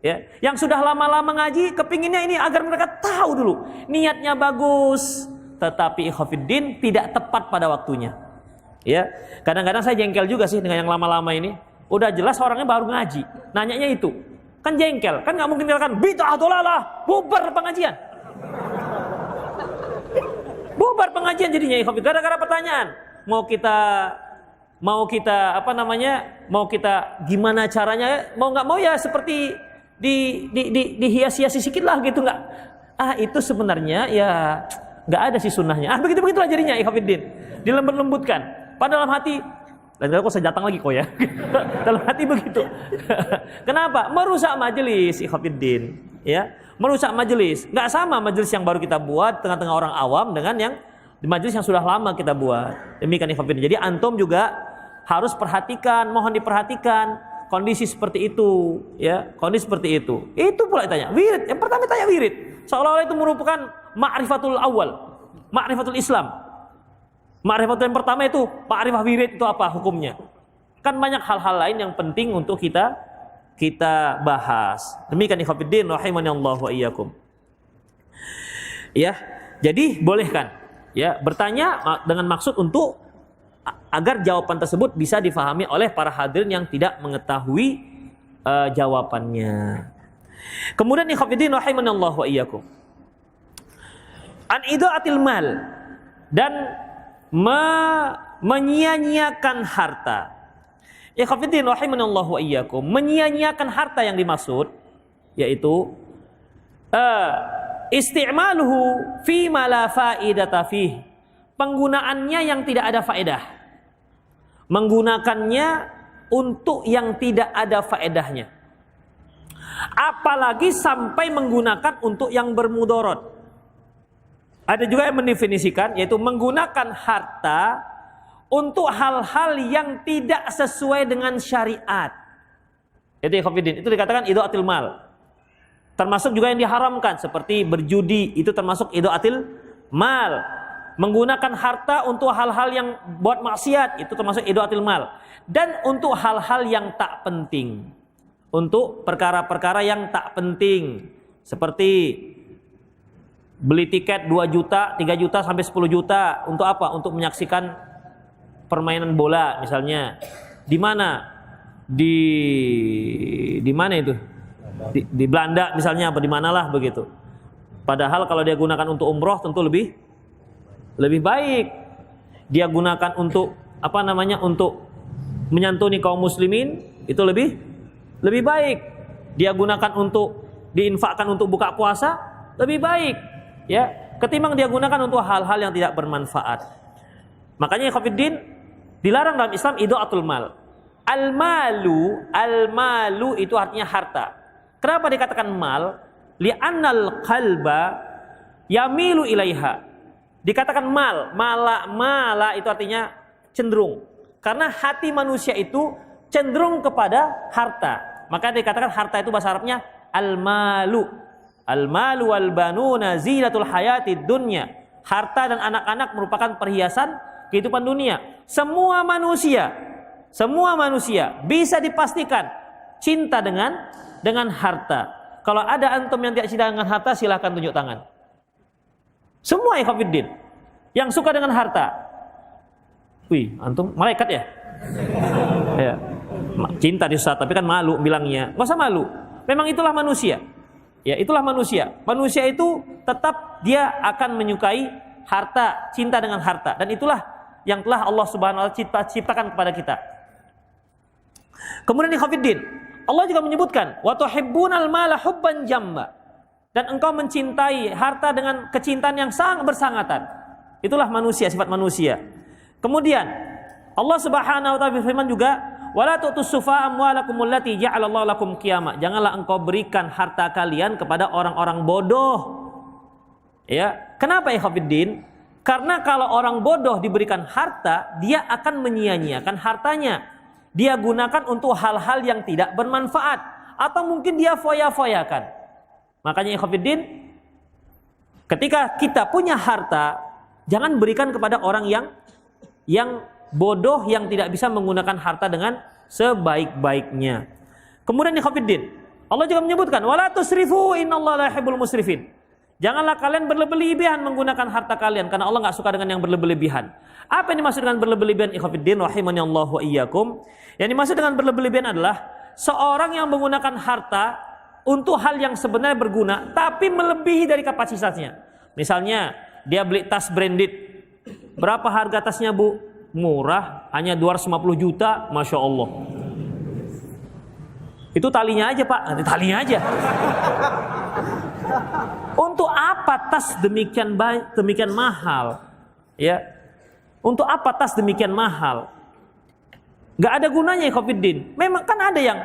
Ya, yang sudah lama-lama ngaji kepinginnya ini agar mereka tahu dulu. Niatnya bagus, tetapi ikhwatiddin tidak tepat pada waktunya. Ya, kadang-kadang saya jengkel juga sih dengan yang lama-lama ini. Udah jelas orangnya baru ngaji, nanyanya itu. Kan jengkel, kan nggak mungkin katakan bid'ah dolalah, bubar pengajian. Bubar pengajian jadinya ikhwatiddin gara-gara pertanyaan. Mau kita gimana caranya? Mau nggak mau ya seperti dihias-hiasi sedikit lah gitu nggak? Itu sebenarnya ya nggak ada sih sunnahnya. Begitulah jadinya ikhwatiddin. Dilembut-lembutkan. Padahal dalam hati, dan kok saya datang lagi kok ya. Dalam hati begitu. Kenapa? Merusak majelis ikhwatiddin, ya. Merusak majelis. Nggak sama majelis yang baru kita buat tengah-tengah orang awam dengan yang di majelis yang sudah lama kita buat. Demikian ikhwatiddin. Jadi antum juga harus perhatikan, mohon diperhatikan kondisi seperti itu, ya. Kondisi seperti itu. Itu pula ditanya. Wirid, yang pertama tanya wirid. Seolah-olah itu merupakan ma'rifatul awal, ma'rifatul Islam. Ma'rifatul yang pertama itu, ma'rifah wirid itu apa hukumnya? Kan banyak hal-hal lain yang penting untuk kita bahas. Demikian ikhwatiddin rahimani Allah wa iyyakum. Ya, jadi bolehkan ya bertanya dengan maksud untuk agar jawaban tersebut bisa difahami oleh para hadirin yang tidak mengetahui jawabannya. Kemudian ikhwatiddin rahimani Allah wa iyyakum. An idaatil mal dan menyia-nyiakan harta. Ikhwatiddin rahimanallahu wa iyyakum, menyia-nyiakan harta yang dimaksud yaitu isti'maluhu fi ma la faidata fih. Penggunaannya yang tidak ada faedah. Menggunakannya untuk yang tidak ada faedahnya. Apalagi sampai menggunakan untuk yang bermudarat. Ada juga yang mendefinisikan yaitu menggunakan harta untuk hal-hal yang tidak sesuai dengan syariat. Itu ikhwatiddin, itu dikatakan idaatil mal. Termasuk juga yang diharamkan seperti berjudi, itu termasuk idaatil mal, menggunakan harta untuk hal-hal yang buat maksiat, itu termasuk idaatul mal. Dan untuk hal-hal yang tak penting, untuk perkara-perkara yang tak penting, seperti beli tiket 2 juta, 3 juta sampai 10 juta untuk apa? Untuk menyaksikan permainan bola misalnya. Di mana? Di mana itu? Di Belanda misalnya, apa di manalah begitu. Padahal kalau dia gunakan untuk umroh tentu lebih baik. Dia gunakan untuk untuk menyantuni kaum muslimin, itu lebih baik. Dia gunakan untuk diinfakkan untuk buka puasa, lebih baik, ya, ketimbang dia gunakan untuk hal-hal yang tidak bermanfaat. Makanya ikhwatiddin, dilarang dalam Islam idaatul mal. Al-malu itu artinya harta. Kenapa dikatakan mal? Li'annal qalba yamilu ilaiha. Dikatakan mala itu artinya cenderung. Karena hati manusia itu cenderung kepada harta. Maka dikatakan harta itu bahasa Arabnya al-malu. Al-malu wal banuna zinatul hayatid dunya. Harta dan anak-anak merupakan perhiasan kehidupan dunia. Semua manusia bisa dipastikan cinta dengan harta. Kalau ada antum yang tidak cinta dengan harta, silahkan tunjuk tangan. Semua ikhwatiddin yang suka dengan harta. Wih, antum malaikat ya? Ya. Cinta di Ustaz, tapi kan malu bilangnya. Enggak usah malu. Memang itulah manusia. Ya, itulah manusia. Manusia itu tetap dia akan menyukai harta, cinta dengan harta, dan itulah yang telah Allah Subhanahu wa taala ciptakan kepada kita. Kemudian ikhwatiddin, Allah juga menyebutkan wa tuhibbunal mala hubban jamma. Dan engkau mencintai harta dengan kecintaan yang sangat bersangatan. Itulah manusia, sifat manusia. Kemudian Allah Subhanahu wa taala berfirman juga, wala tu'tus sufa'a amwalakumul lati ja'alallahu lakum qiyama. Janganlah engkau berikan harta kalian kepada orang-orang bodoh. Ya, kenapa ikhwatiddin? Karena kalau orang bodoh diberikan harta, dia akan menyia-nyiakan hartanya. Dia gunakan untuk hal-hal yang tidak bermanfaat, atau mungkin dia foya-foyakan. Makanya ikhwatiddin, ketika kita punya harta, jangan berikan kepada orang yang bodoh, yang tidak bisa menggunakan harta dengan sebaik-baiknya. Kemudian ikhwatiddin, Allah juga menyebutkan wala tusrifu innallaha la yuhibbul musrifin. Janganlah kalian berlebihan menggunakan harta kalian, karena Allah enggak suka dengan yang berlebihan. Apa yang dimaksud dengan berlebihan ikhwatiddin rahimani Allah wa iyyakum? Yang dimaksud dengan berlebihan adalah seorang yang menggunakan harta untuk hal yang sebenarnya berguna tapi melebihi dari kapasitasnya. Misalnya dia beli tas branded. Berapa harga tasnya, Bu? Murah, hanya 250 juta, Masya Allah. Itu talinya aja, Pak. Nanti talinya aja. Untuk apa tas demikian mahal? Ya. Untuk apa tas demikian mahal? Gak ada gunanya ikhwatiddin. Memang kan ada yang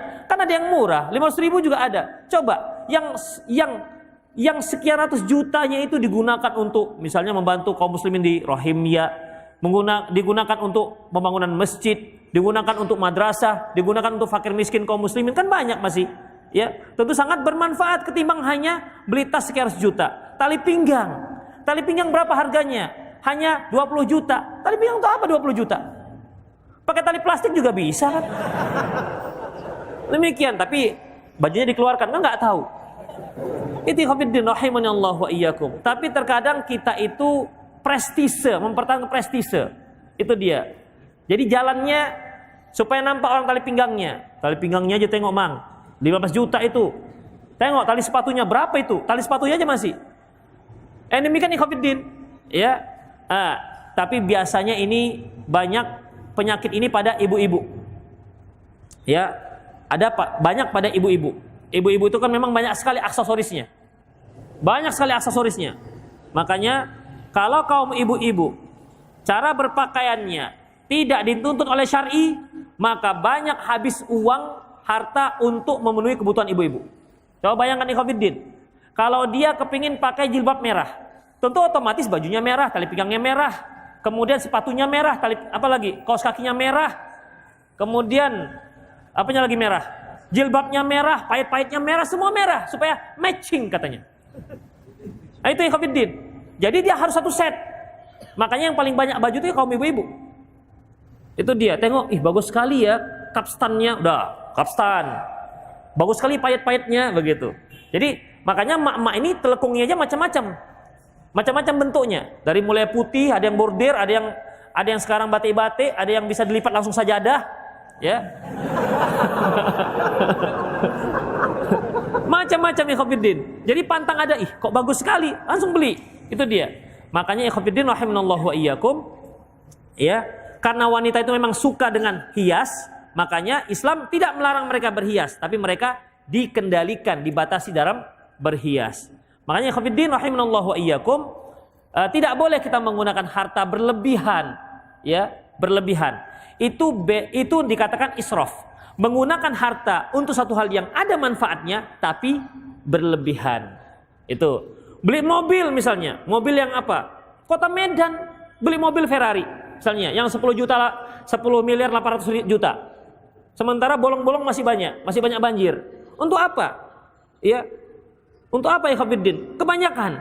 murah, 500 ribu juga ada. Coba yang sekian ratus jutanya itu digunakan untuk misalnya membantu kaum muslimin di Rohingya, digunakan untuk pembangunan masjid, digunakan untuk madrasah, digunakan untuk fakir miskin kaum muslimin, kan banyak masih. Ya, tentu sangat bermanfaat ketimbang hanya beli tas sekian ratus juta. Tali pinggang berapa harganya? Hanya 20 juta. Tali pinggang itu apa 20 juta? Pakai tali plastik juga bisa kan? Demikian, tapi bajunya dikeluarkan, kan nggak tahu. Itu ikhwatiddin rahimani Allah wa iyyakum. Tapi terkadang kita itu prestise, mempertahankan prestise. Itu dia. Jadi jalannya supaya nampak orang tali pinggangnya. Tali pinggangnya aja tengok, Mang. 15 juta itu. Tengok tali sepatunya berapa itu? Tali sepatunya aja masih. Demikian ikhwatiddin. Ya. Tapi biasanya ini banyak penyakit ini pada ibu-ibu. Ya. Banyak pada ibu-ibu. Ibu-ibu itu kan memang banyak sekali aksesorisnya. Banyak sekali aksesorisnya. Makanya kalau kaum ibu-ibu cara berpakaiannya tidak dituntut oleh syar'i, maka banyak habis uang harta untuk memenuhi kebutuhan ibu-ibu. Coba bayangkan ikhwatiddin, kalau dia kepingin pakai jilbab merah, tentu otomatis bajunya merah, tali pinggangnya merah, kemudian sepatunya merah, kaos kakinya merah, kemudian apanya lagi merah, jilbabnya merah, pahit-pahitnya merah, semua merah supaya matching katanya. Nah, itu ikhwatiddin. Jadi dia harus satu set. Makanya yang paling banyak baju itu kaum ibu-ibu. Itu dia, tengok, ih bagus sekali ya kapstannya, udah kapstan. Bagus sekali payet-payetnya, begitu. Jadi makanya mak-mak ini telekungnya aja macam-macam. Macam-macam bentuknya. Dari mulai putih, ada yang bordir, ada yang sekarang batik-batik, ada yang bisa dilipat langsung sajadah, ya. Macam-macam ikhwatiddin. Jadi pantang ada, ih kok bagus sekali, langsung beli. Itu dia. Makanya ikhwatiddin rahimanallahu wa iyyakum, ya, karena wanita itu memang suka dengan hias, makanya Islam tidak melarang mereka berhias, tapi mereka dikendalikan, dibatasi dalam berhias. Makanya ikhwatiddin rahimanallahu wa iyyakum, tidak boleh kita menggunakan harta berlebihan, ya, berlebihan. Itu dikatakan israf. Menggunakan harta untuk satu hal yang ada manfaatnya tapi berlebihan. Itu. Beli mobil misalnya, mobil yang apa? Kota Medan beli mobil Ferrari misalnya yang 10 miliar 800 juta. Sementara bolong-bolong masih banyak banjir. Untuk apa? Ya. Untuk apa ya Khabiddin? Kebanyakan.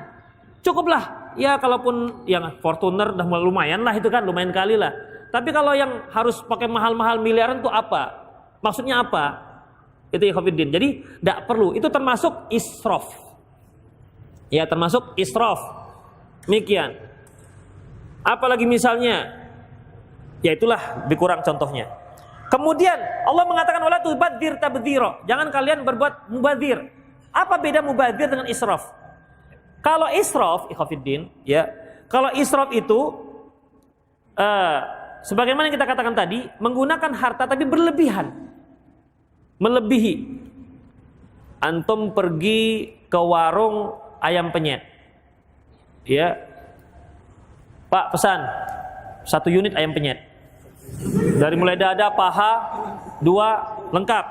Cukuplah. Ya kalaupun yang Fortuner dah lumayan lah, itu kan lumayan kali lah. Tapi kalau yang harus pakai mahal-mahal miliaran itu apa? Maksudnya apa? Itu ya Khabiddin. Jadi tidak perlu. Itu termasuk israf. Ya termasuk israf. Demikian. Apalagi misalnya, ya itulah lebih kurang contohnya. Kemudian Allah mengatakan wala tubadzir tabdzira. Jangan kalian berbuat mubadzir. Apa beda mubadzir dengan israf? Kalau israf, ikhwatiddin, ya, kalau israf itu sebagaimana yang kita katakan tadi, menggunakan harta tapi berlebihan, melebihi. Antum pergi ke warung ayam penyet, ya, Pak pesan 1 unit ayam penyet, dari mulai dada, paha, 2 lengkap,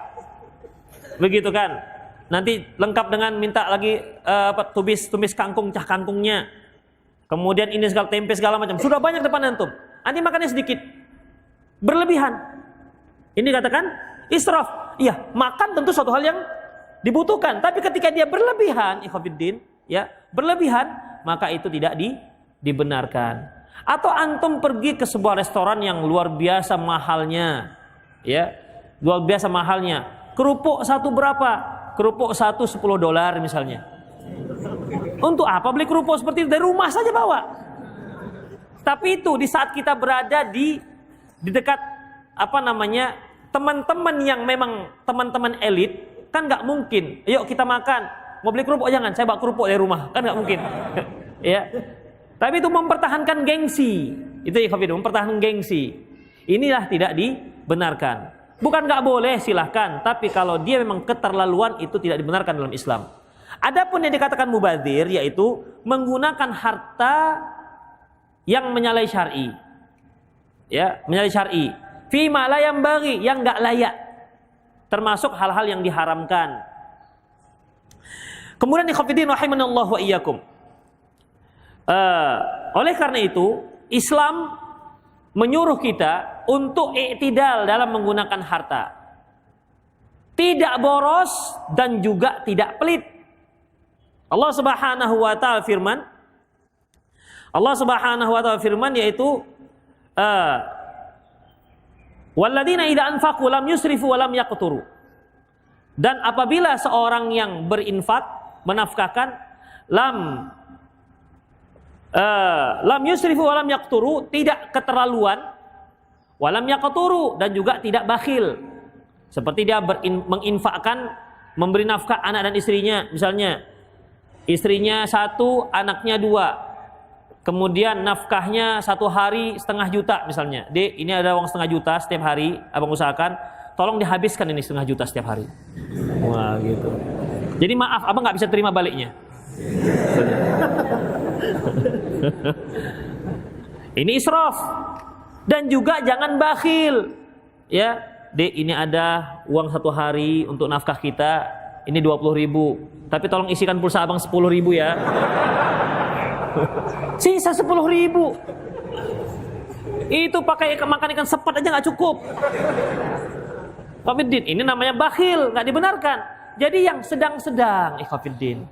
begitu kan? Nanti lengkap dengan minta lagi tumis kangkung, cah kangkungnya, kemudian ini segala tempe segala macam, sudah banyak depan antum. Nanti makannya sedikit, berlebihan. Ini dikatakan israf. Iya, makan tentu suatu hal yang dibutuhkan, tapi ketika dia berlebihan, ikhwatiddin, ya, berlebihan, maka itu tidak dibenarkan. Atau antum pergi ke sebuah restoran yang luar biasa mahalnya, ya, luar biasa mahalnya. Kerupuk satu berapa? Kerupuk satu $10 misalnya. Untuk apa beli kerupuk seperti itu? Dari rumah saja bawa. Tapi itu di saat kita berada di dekat teman-teman yang memang teman-teman elit, kan nggak mungkin. Yuk kita makan. Mau beli kerupuk jangan, saya bawa kerupuk dari rumah, kan nggak mungkin. Ya. Tapi itu mempertahankan gengsi. Itu ya mempertahankan gengsi. Inilah tidak dibenarkan. Bukan nggak boleh, silahkan. Tapi kalau dia memang keterlaluan, itu tidak dibenarkan dalam Islam. Adapun yang dikatakan mubadzir, yaitu menggunakan harta yang menyalahi syar'i, ya, menyalahi syar'i. Fi ma la yanbaghi, yang nggak layak, termasuk hal-hal yang diharamkan. Kemudian ikhwatiddin rahimanallahu wa iyyakum. Oleh karena itu, Islam menyuruh kita untuk i'tidal dalam menggunakan harta. Tidak boros dan juga tidak pelit. Allah Subhanahu wa taala firman, yaitu walladzina idza anfaqu lam yusrifu wa lam yaqturu. Dan apabila seorang yang berinfak, menafkahkan, lam yusrifu wa lam yaqturu, tidak keterlaluan, wa lam yaqturu, dan juga tidak bakhil. Seperti dia menginfakkan, memberi nafkah anak dan istrinya, misalnya istrinya 1, anaknya 2, kemudian nafkahnya 1 hari setengah juta misalnya. Dek, ini ada uang setengah juta setiap hari, abang usahakan tolong dihabiskan ini setengah juta setiap hari. Wah gitu. Jadi maaf, abang nggak bisa terima baliknya. Ini israf. Dan juga jangan bakhil, ya. Dek, ini ada uang 1 hari untuk nafkah kita, ini 20.000, tapi tolong isikan pulsa abang 10.000 ya. Sisa 10.000. Itu pakai makan ikan sepat aja nggak cukup. Ikhwatiddin, ini namanya bakhil, nggak dibenarkan. Jadi yang sedang-sedang, ikhwatiddin,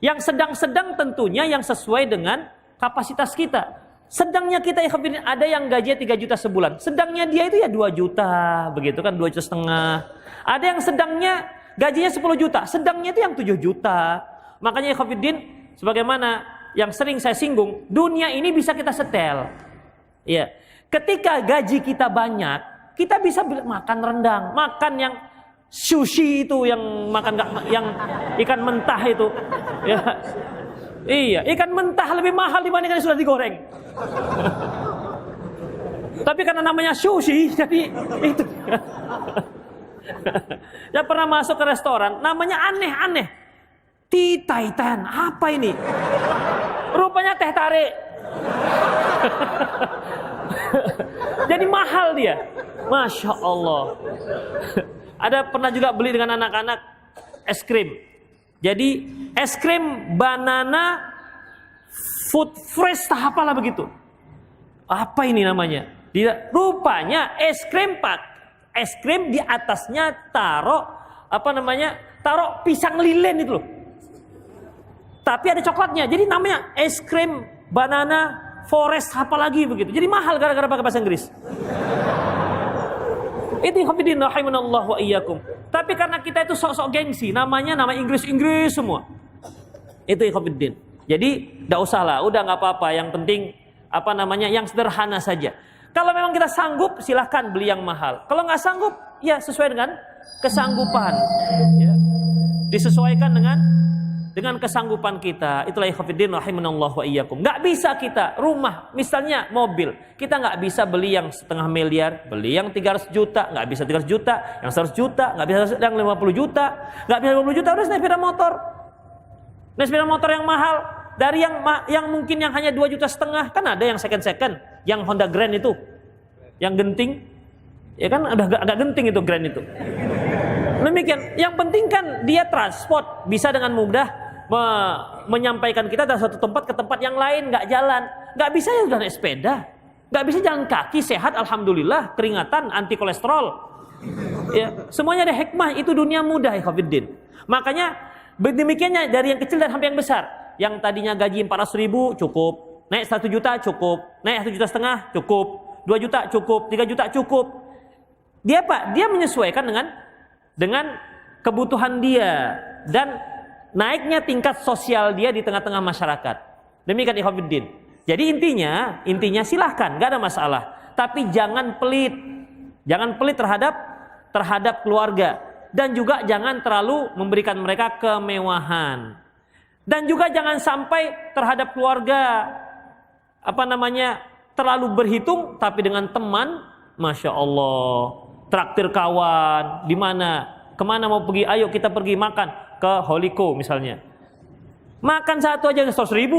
yang sedang-sedang tentunya yang sesuai dengan kapasitas kita. Sedangnya kita ada yang gajinya 3 juta sebulan. Sedangnya dia itu ya 2 juta, begitu kan, 2,5 juta. Ada yang sedangnya gajinya 10 juta, sedangnya itu yang 7 juta. Makanya ikhwatiddin, sebagaimana yang sering saya singgung, dunia ini bisa kita setel. Ya. Ketika gaji kita banyak, kita bisa makan rendang, makan yang sushi itu, yang makan yang ikan mentah itu. Ya. Iya, ikan mentah lebih mahal dibandingkan yang sudah digoreng. Tapi karena namanya sushi, jadi itu. Saya pernah masuk ke restoran, namanya aneh-aneh. Tea Titan, apa ini? Rupanya teh tarik. Jadi mahal dia. Masya Allah. Ada pernah juga beli dengan anak-anak es krim. Jadi es krim banana food fresh apalah begitu. Apa ini namanya? Rupanya es krim di atasnya taruh taruh pisang lilin itu loh. Tapi ada coklatnya. Jadi namanya es krim banana forest apalagi begitu. Jadi mahal gara-gara pakai bahasa Inggris. Itu ikhwatiddin rahimanallah wa iyyakum. Tapi karena kita itu sok-sok gengsi, nama Inggris semua. Itu ikhwatiddin. Jadi enggak usah lah, udah enggak apa-apa, yang penting yang sederhana saja. Kalau memang kita sanggup, silahkan beli yang mahal. Kalau nggak sanggup, ya sesuai dengan kesanggupan. Ya. Disesuaikan dengan kesanggupan kita. Itulah ikhwatiddin rahimanallah wa iyyakum. Nggak bisa kita rumah, misalnya mobil, kita nggak bisa beli yang 0,5 miliar, beli yang 300 juta, nggak bisa 300 juta, yang 100 juta, nggak bisa yang 50 juta, nggak bisa 50 juta, harus naik sepeda motor. Naik sepeda motor yang mahal. Dari yang mungkin yang hanya 2,5 juta, kan ada yang second, yang Honda Grand itu, yang genting, ya kan agak genting itu Grand itu. Demikian. Yang penting kan dia transport, bisa dengan mudah menyampaikan kita dari satu tempat ke tempat yang lain, nggak jalan, nggak bisa ya udah naik sepeda, nggak bisa jalan kaki, sehat alhamdulillah, keringatan, anti kolesterol. Ya, semuanya ada hikmah. Itu dunia mudah ya ikhwatiddin. Makanya demikiannya dari yang kecil dan sampai yang besar. Yang tadinya gaji 400.000 cukup, naik 1 juta cukup, naik 1,5 juta cukup, 2 juta cukup, 3 juta cukup. Dia Dia menyesuaikan dengan kebutuhan dia dan naiknya tingkat sosial dia di tengah-tengah masyarakat. Demikian ikhwatiddin. Jadi intinya silahkan, nggak ada masalah. Tapi jangan pelit terhadap keluarga, dan juga jangan terlalu memberikan mereka kemewahan. Dan juga jangan sampai terhadap keluarga terlalu berhitung, tapi dengan teman, masya Allah, traktir kawan, di mana, kemana mau pergi, ayo kita pergi makan ke Holiko misalnya, makan satu aja 100.000,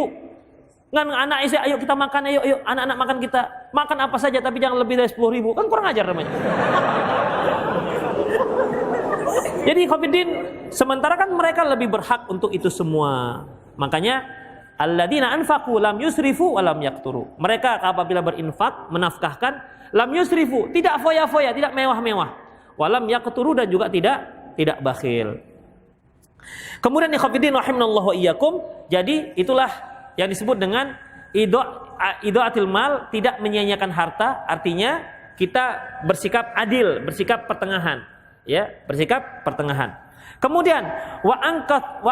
ngan anak istri, ayo kita makan, ayo anak-anak makan, kita makan apa saja, tapi jangan lebih dari 10.000, kan kurang ajar namanya. Jadi ikhwatiddin, sementara kan mereka lebih berhak untuk itu semua. Makanya alladzina anfaqu lam yusrifu wa lam yaqturu. Mereka apabila berinfak, menafkahkan, lam yusrifu, tidak foya-foya, tidak mewah-mewah. Wa lam yaqturu, dan juga tidak bakhil. Kemudian ikhwatiddin rahimanallahu wa iyyakum, jadi itulah yang disebut dengan idaatil mal, tidak menyia-nyiakan harta. Artinya kita bersikap adil, bersikap pertengahan. Ya, bersikap pertengahan. Kemudian wa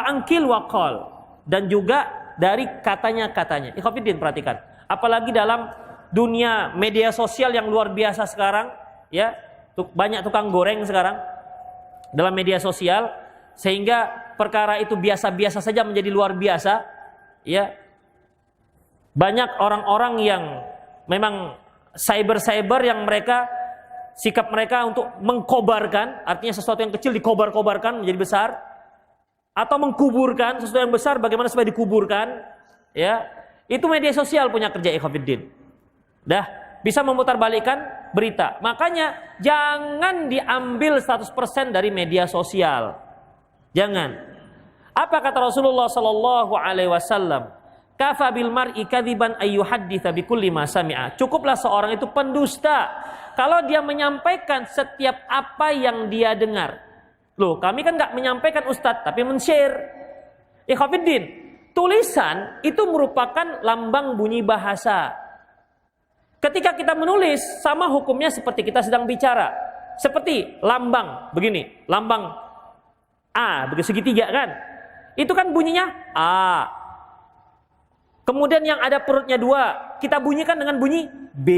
angkil wa qal, dan juga dari katanya. Ikhwatiddin, perhatikan. Apalagi dalam dunia media sosial yang luar biasa sekarang, ya, banyak tukang goreng sekarang dalam media sosial, sehingga perkara itu biasa-biasa saja menjadi luar biasa, ya. Banyak orang-orang yang memang cyber yang mereka sikap mereka untuk mengkobarkan, artinya sesuatu yang kecil dikobar-kobarkan menjadi besar, atau mengkuburkan sesuatu yang besar bagaimana supaya dikuburkan, ya. Itu media sosial punya kerja ikhwatiddin. Dah bisa memutarbalikkan berita. Makanya jangan diambil 100% dari media sosial. Jangan. Apa kata Rasulullah sallallahu alaihi wasallam? Kafa bil mar'i kadziban ayyuhadditsa bikulli ma sami'a. Cukuplah seorang itu pendusta kalau dia menyampaikan setiap apa yang dia dengar. Loh, kami kan enggak menyampaikan Ustadz, tapi men-share. Ikhwatiddin, tulisan itu merupakan lambang bunyi bahasa. Ketika kita menulis, sama hukumnya seperti kita sedang bicara. Seperti lambang, begini, lambang A, begitu segitiga kan? Itu kan bunyinya A. Kemudian yang ada perutnya 2, kita bunyikan dengan bunyi B.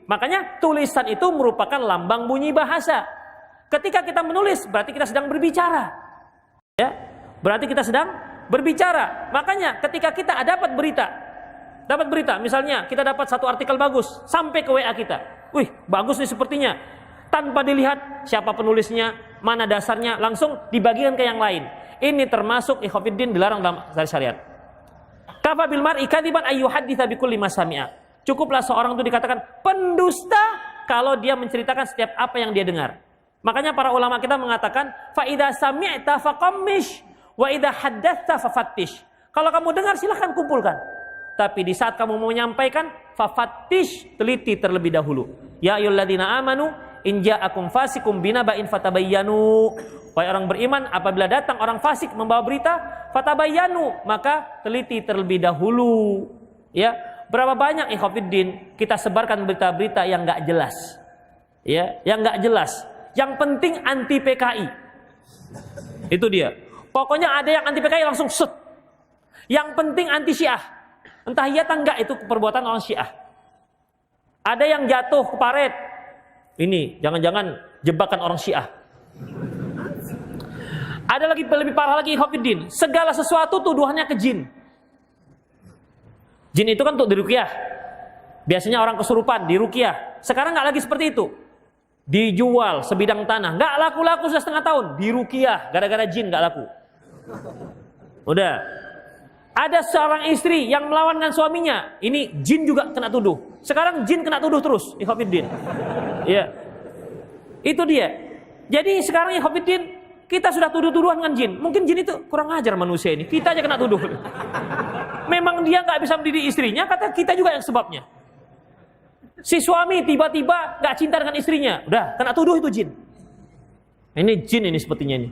Makanya tulisan itu merupakan lambang bunyi bahasa. Ketika kita menulis, berarti kita sedang berbicara. Ya, berarti kita sedang berbicara. Makanya ketika kita dapat berita, misalnya kita dapat satu artikel bagus, sampai ke WA kita. Wih, bagus nih sepertinya. Tanpa dilihat siapa penulisnya, mana dasarnya, langsung dibagikan ke yang lain. Ini termasuk ikhwatiddin dilarang dalam syariat. Kafa bil mar'i kadziban ayyuhadditsa bikulli ma sami'a. Cukuplah seorang itu dikatakan pendusta kalau dia menceritakan setiap apa yang dia dengar. Makanya para ulama kita mengatakan fa idza sami'ta faqammish wa idza haddatsa fafattish. Kalau kamu dengar silahkan kumpulkan. Tapi di saat kamu mau menyampaikan, fafattish, teliti terlebih dahulu. Ya ayyuhalladzina amanu in ja'akum fasikum binaba'in fatabayyanu. Wahai orang beriman, apabila datang orang fasik membawa berita, fatabayyanu, maka teliti terlebih dahulu. Ya, berapa banyak ikhwatiddin kita sebarkan berita-berita yang enggak jelas. Ya, yang enggak jelas. Yang penting anti PKI. Itu dia. Pokoknya ada yang anti PKI langsung set. Yang penting anti Syiah. Entah iya atau enggak itu perbuatan orang Syiah. Ada yang jatuh ke paret. Ini jangan-jangan jebakan orang Syiah. Ada lagi lebih parah lagi ikhwatiddin, segala sesuatu tuduhannya ke jin. Jin itu kan untuk diruqyah. Biasanya orang kesurupan diruqyah. Sekarang enggak lagi seperti itu. Dijual sebidang tanah, enggak laku-laku sudah setengah tahun, diruqyah gara-gara jin enggak laku. Udah. Ada seorang istri yang melawan dengan suaminya, ini jin juga kena tuduh. Sekarang jin kena tuduh terus, ikhwatiddin. Ya. Itu dia. Jadi sekarang ikhwatiddin, kita sudah tuduh-tuduhan dengan jin. Mungkin jin itu kurang ajar manusia ini. Kita aja kena tuduh. Memang dia nggak bisa mendidik istrinya, kata kita juga yang sebabnya. Si suami tiba-tiba nggak cinta dengan istrinya, udah kena tuduh itu jin. Ini jin ini sepertinya ini.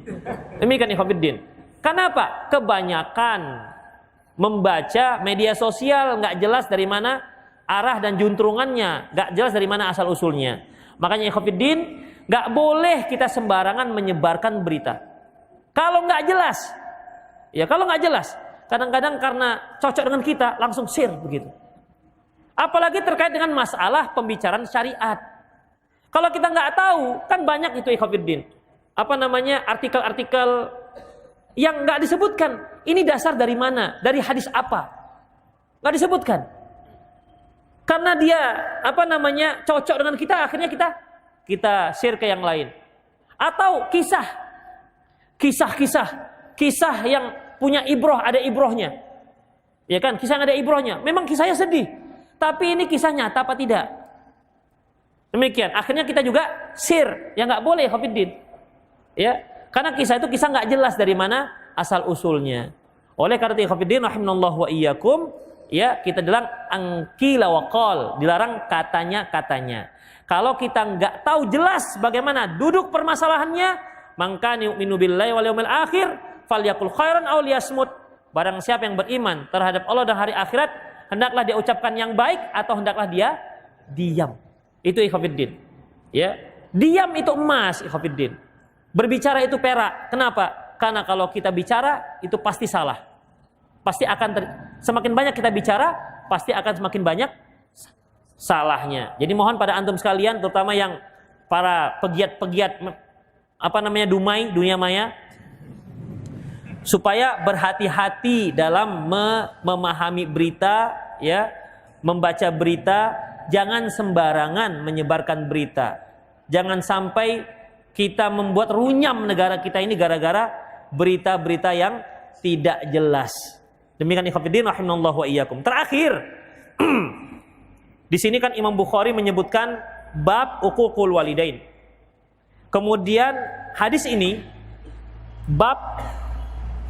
Demikian ikhwatiddin. Kenapa? Kebanyakan membaca media sosial nggak jelas dari mana arah dan juntrungannya, nggak jelas dari mana asal usulnya. Makanya ikhwatiddin, nggak boleh kita sembarangan menyebarkan berita. Kalau nggak jelas, ya kalau nggak jelas, kadang-kadang karena cocok dengan kita langsung share begitu. Apalagi terkait dengan masalah pembicaraan syariat. Kalau kita nggak tahu, kan banyak itu ikhwatiddin. Apa namanya artikel-artikel yang nggak disebutkan. Ini dasar dari mana? Dari hadis apa? Nggak disebutkan. Karena dia apa namanya cocok dengan kita, akhirnya kita share ke yang lain. Atau kisah yang punya ibroh, ada ibrohnya. Ya kan, kisah yang ada ibrohnya. Memang kisahnya sedih, tapi ini kisah nyata apa tidak? Demikian. Akhirnya kita juga share, yang nggak boleh ikhwatiddin. Ya, karena kisah itu kisah nggak jelas dari mana asal usulnya. Oleh karena itu ikhwatiddin rahimanallahu wa iyyakum, ya kita dilarang angkila wa qol, dilarang katanya. Kalau kita nggak tahu jelas bagaimana duduk permasalahannya, maka yu'minu billahi wal yaumil akhir falyakul khairan aw liyasmut. Barang siapa yang beriman terhadap Allah dan hari akhirat, hendaklah dia ucapkan yang baik atau hendaklah dia diam. Itu ikhwatiddin. Ya, diam itu emas ikhwatiddin. Berbicara itu perak. Kenapa? Karena kalau kita bicara itu pasti salah. Pasti akan semakin banyak kita bicara, pasti akan semakin banyak salahnya. Jadi mohon pada antum sekalian, terutama yang para pegiat-pegiat apa namanya dumai dunia maya, supaya berhati-hati dalam memahami berita, ya, membaca berita, jangan sembarangan menyebarkan berita. Jangan sampai kita membuat runyam negara kita ini gara-gara berita-berita yang tidak jelas. Demikian ikhwatiddin rahimanallahu wa iyyakum. Terakhir, di sini kan Imam Bukhari menyebutkan bab uququl walidain. Kemudian hadis ini bab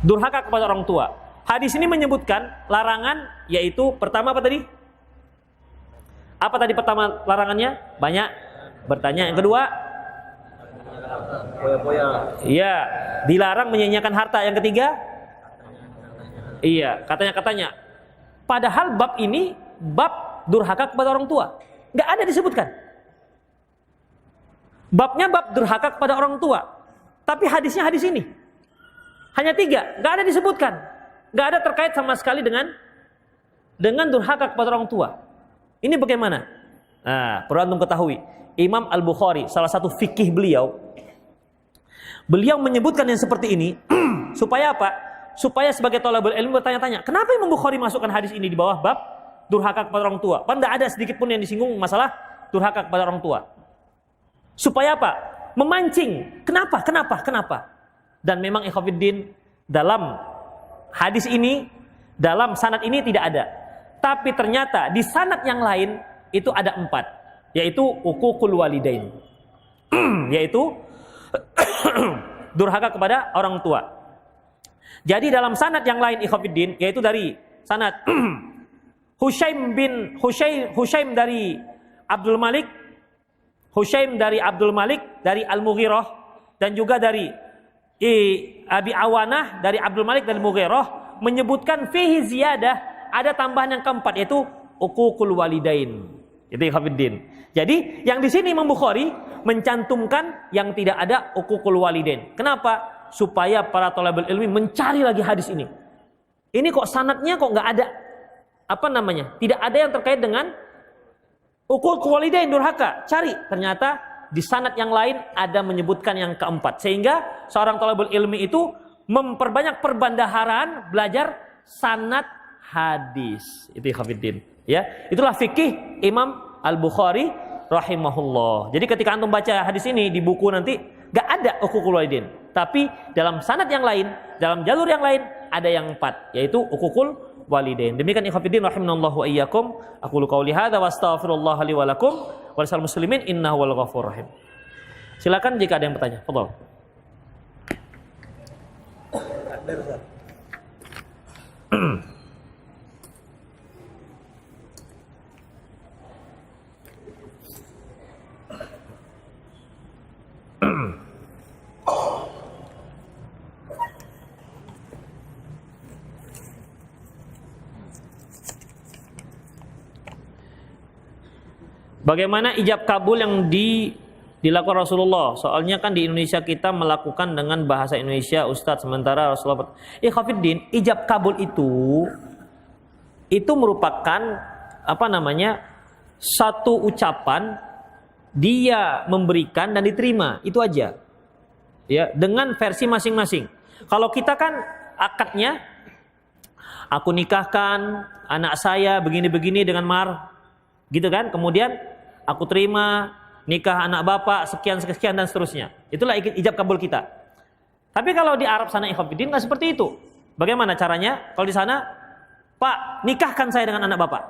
durhaka kepada orang tua. Hadis ini menyebutkan larangan, yaitu pertama apa tadi? Apa tadi pertama larangannya? Banyak bertanya. Yang kedua, iya, dilarang menyanyiakan harta. Yang ketiga, Iya, katanya. Padahal bab ini bab durhaka kepada orang tua. Nggak ada disebutkan. Babnya bab durhaka kepada orang tua. Tapi hadisnya hadis ini. Hanya 3, nggak ada disebutkan. Nggak ada terkait sama sekali dengan durhaka kepada orang tua. Ini bagaimana? Nah, perlu antum ketahui. Imam Al-Bukhari, salah satu fikih beliau menyebutkan yang seperti ini supaya apa? Supaya sebagai thalabul ilmu bertanya-tanya, kenapa Imam Bukhari masukkan hadis ini di bawah bab durhaka kepada orang tua? Padahal tidak ada sedikit pun yang disinggung masalah durhaka kepada orang tua. Supaya apa? Memancing. Kenapa? Dan memang ikhwatiddin, dalam hadis ini, dalam sanad ini tidak ada. Tapi ternyata di sanad yang lain itu ada 4, yaitu uququl walidain. Yaitu durhaka kepada orang tua. Jadi dalam sanad yang lain ikhwatiddin, yaitu dari sanad Hushaim dari Abdul Malik, dari Al-Mughirah, dan juga dari Abi Awanah dari Abdul Malik dari Mughirah, menyebutkan fihi ziyadah, ada tambahan yang keempat, yaitu uququl walidain. Itu ikhwatiddin. Jadi yang di sini Imam Bukhari mencantumkan yang tidak ada uququl walidain. Kenapa? Supaya para thalabul ilmi mencari lagi hadis ini. Ini kok sanadnya kok nggak ada tidak ada yang terkait dengan uququl walidain, durhaka. Cari, ternyata di sanad yang lain ada menyebutkan yang keempat, sehingga seorang thalabul ilmi itu memperbanyak perbandaharaan belajar sanad hadis. Itu ikhwatiddin, ya. Itulah fikih Imam Al-Bukhari rahimahullah. Jadi ketika antum baca hadis ini di buku nanti enggak ada uququl walidain, tapi dalam sanad yang lain, dalam jalur yang lain ada yang 4, yaitu uququl walidain. Demikian ikhwatiddin rahimanallahu wa iyyakum. Aqulu qouli hadza wa astaghfirullah li wa lakum wa lisal muslimin innahu wal ghafurur rahim. Silakan jika ada yang bertanya. Fadhol. Bagaimana ijab kabul yang dilakukan Rasulullah? Soalnya kan di Indonesia kita melakukan dengan bahasa Indonesia, Ustadz, sementara Rasulullah. Ikhwatiddin, ijab kabul itu merupakan satu ucapan dia memberikan dan diterima, itu aja. Ya, dengan versi masing-masing. Kalau kita kan akadnya, aku nikahkan anak saya begini-begini dengan mahar, gitu kan? Kemudian aku terima nikah anak bapak sekian dan seterusnya. Itulah ijab kabul kita. Tapi kalau di Arab sana ikhwatiddin nggak seperti itu. Bagaimana caranya? Kalau di sana, Pak, nikahkan saya dengan anak bapak.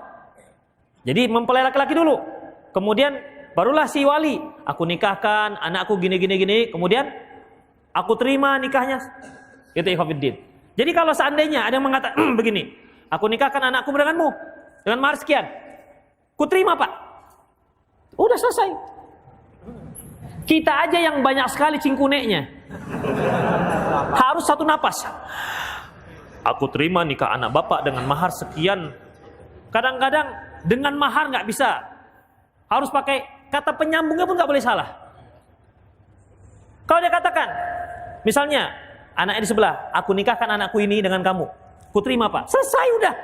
Jadi mempelai laki-laki dulu. Kemudian barulah si wali, aku nikahkan anakku gini. Kemudian aku terima nikahnya. Itu ikhwatiddin. Jadi kalau seandainya ada yang mengatakan begini, aku nikahkan anakku denganmu dengan mahar sekian, ku terima Pak. Udah selesai. Kita aja yang banyak sekali cingkuneknya. Harus satu napas. Aku terima nikah anak bapak dengan mahar sekian. Kadang-kadang dengan mahar nggak bisa. Harus pakai kata penyambungnya pun nggak boleh salah. Kalau dia katakan, misalnya anaknya di sebelah, aku nikahkan anakku ini dengan kamu, ku terima Pak. Selesai udah.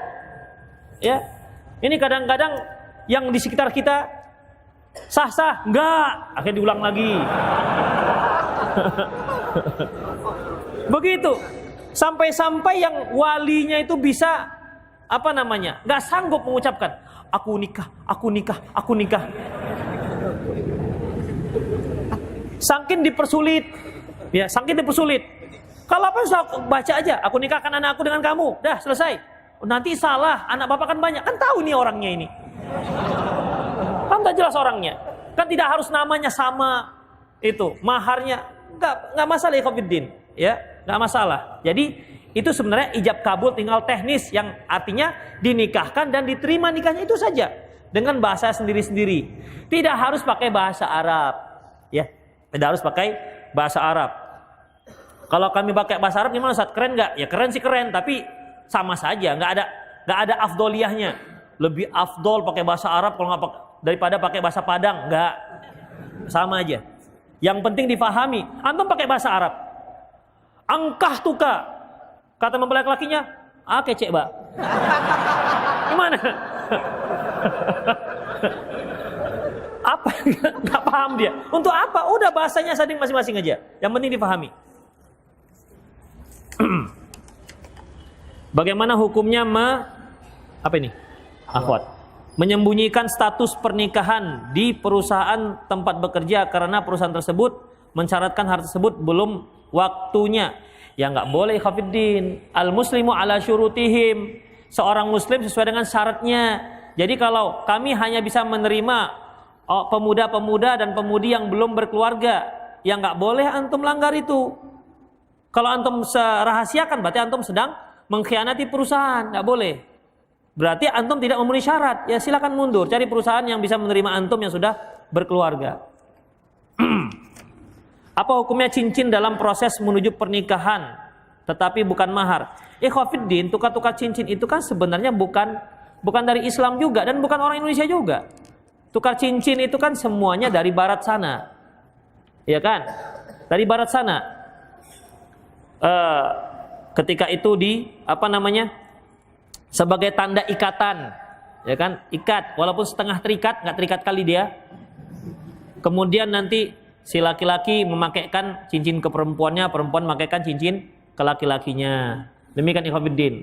Ya, ini kadang-kadang yang di sekitar kita sah, enggak, akhirnya diulang lagi. Begitu. Sampai-sampai yang walinya itu bisa enggak sanggup mengucapkan aku nikah. Saking dipersulit. Kalau apa usah baca aja, aku nikahkan anakku dengan kamu. Dah, selesai. Nanti salah, anak bapak kan banyak. Kan tahu nih orangnya ini. Kan tak jelas orangnya. Kan tidak harus namanya sama itu. Maharnya enggak masalah ikhwatiddin, ya, enggak masalah. Jadi itu sebenarnya ijab kabul tinggal teknis yang artinya dinikahkan dan diterima nikahnya itu saja dengan bahasa sendiri-sendiri. Tidak harus pakai bahasa Arab, ya. Tidak harus pakai bahasa Arab. Kalau kami pakai bahasa Arab gimana Ustaz? Keren enggak? Ya keren sih keren, tapi sama saja, nggak ada afdoliyahnya. Lebih afdol pakai bahasa Arab kalau nggak daripada pakai bahasa Padang, nggak, sama aja. Yang penting difahami. Antum pakai bahasa Arab, angkah tuka, kata mempelai lakinya, kecek ba. Gimana? Apa? Nggak paham dia. Untuk apa? Udah bahasanya sading masing-masing aja. Yang penting difahami. Bagaimana hukumnya apa ini? Akhwat. Menyembunyikan status pernikahan di perusahaan tempat bekerja karena perusahaan tersebut mensyaratkan hal tersebut belum waktunya. Ya nggak boleh, Khafiddin. Al-muslimu ala syurutihim. Seorang muslim sesuai dengan syaratnya. Jadi kalau kami hanya bisa menerima pemuda-pemuda dan pemudi yang belum berkeluarga, ya nggak boleh antum langgar itu. Kalau antum rahasiakan, berarti antum sedang mengkhianati perusahaan, nggak boleh. Berarti antum tidak memenuhi syarat. Ya silakan mundur, cari perusahaan yang bisa menerima antum yang sudah berkeluarga. Apa hukumnya cincin dalam proses menuju pernikahan, tetapi bukan mahar? Ikhwafiddin, tukar-tukar cincin itu kan sebenarnya bukan dari Islam juga dan bukan orang Indonesia juga. Tukar cincin itu kan semuanya dari barat sana, ya kan? Dari barat sana. Ketika itu sebagai tanda ikatan, ya kan? Ikat, walaupun setengah terikat, nggak terikat kali dia. Kemudian nanti si laki-laki memakaikan cincin ke perempuannya, perempuan memakaikan cincin ke laki-lakinya. Demikian ikhwafiddin.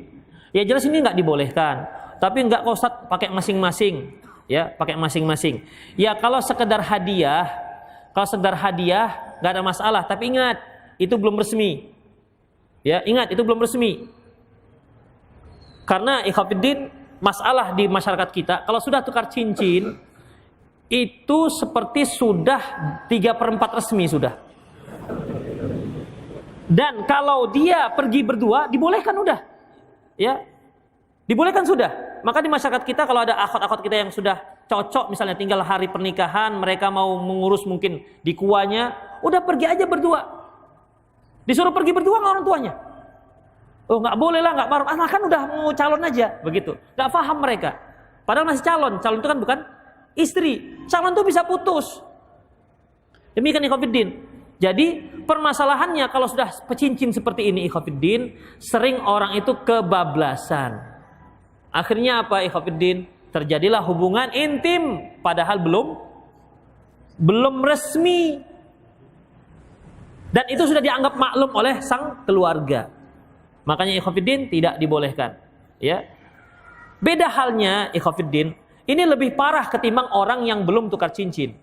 Ya jelas ini nggak dibolehkan. Tapi nggak kok Ustaz pakai masing-masing, ya pakai masing-masing. Ya kalau sekedar hadiah nggak ada masalah. Tapi ingat itu belum resmi. Ya ingat itu belum resmi. Karena ikhwafiddin, masalah di masyarakat kita kalau sudah tukar cincin itu seperti sudah 3/4 resmi sudah. Dan kalau dia pergi berdua dibolehkan udah. Ya. Dibolehkan sudah. Maka di masyarakat kita kalau ada akhwat-akhwat kita yang sudah cocok misalnya tinggal hari pernikahan, mereka mau mengurus mungkin di kuanya, udah pergi aja berdua. Disuruh pergi berdua sama orang tuanya. Oh nggak boleh lah, nggak marah. Kan udah mau calon aja, begitu. Nggak paham mereka. Padahal masih calon. Calon itu kan bukan istri. Calon itu bisa putus. Demikian ikhwafiddin. Jadi permasalahannya kalau sudah pecincin seperti ini ikhwafiddin, sering orang itu kebablasan. Akhirnya apa ikhwafiddin? Terjadilah hubungan intim padahal belum resmi. Dan itu sudah dianggap maklum oleh sang keluarga. Makanya ikhwafiddin tidak dibolehkan, ya. Beda halnya ikhwafiddin, ini lebih parah ketimbang orang yang belum tukar cincin.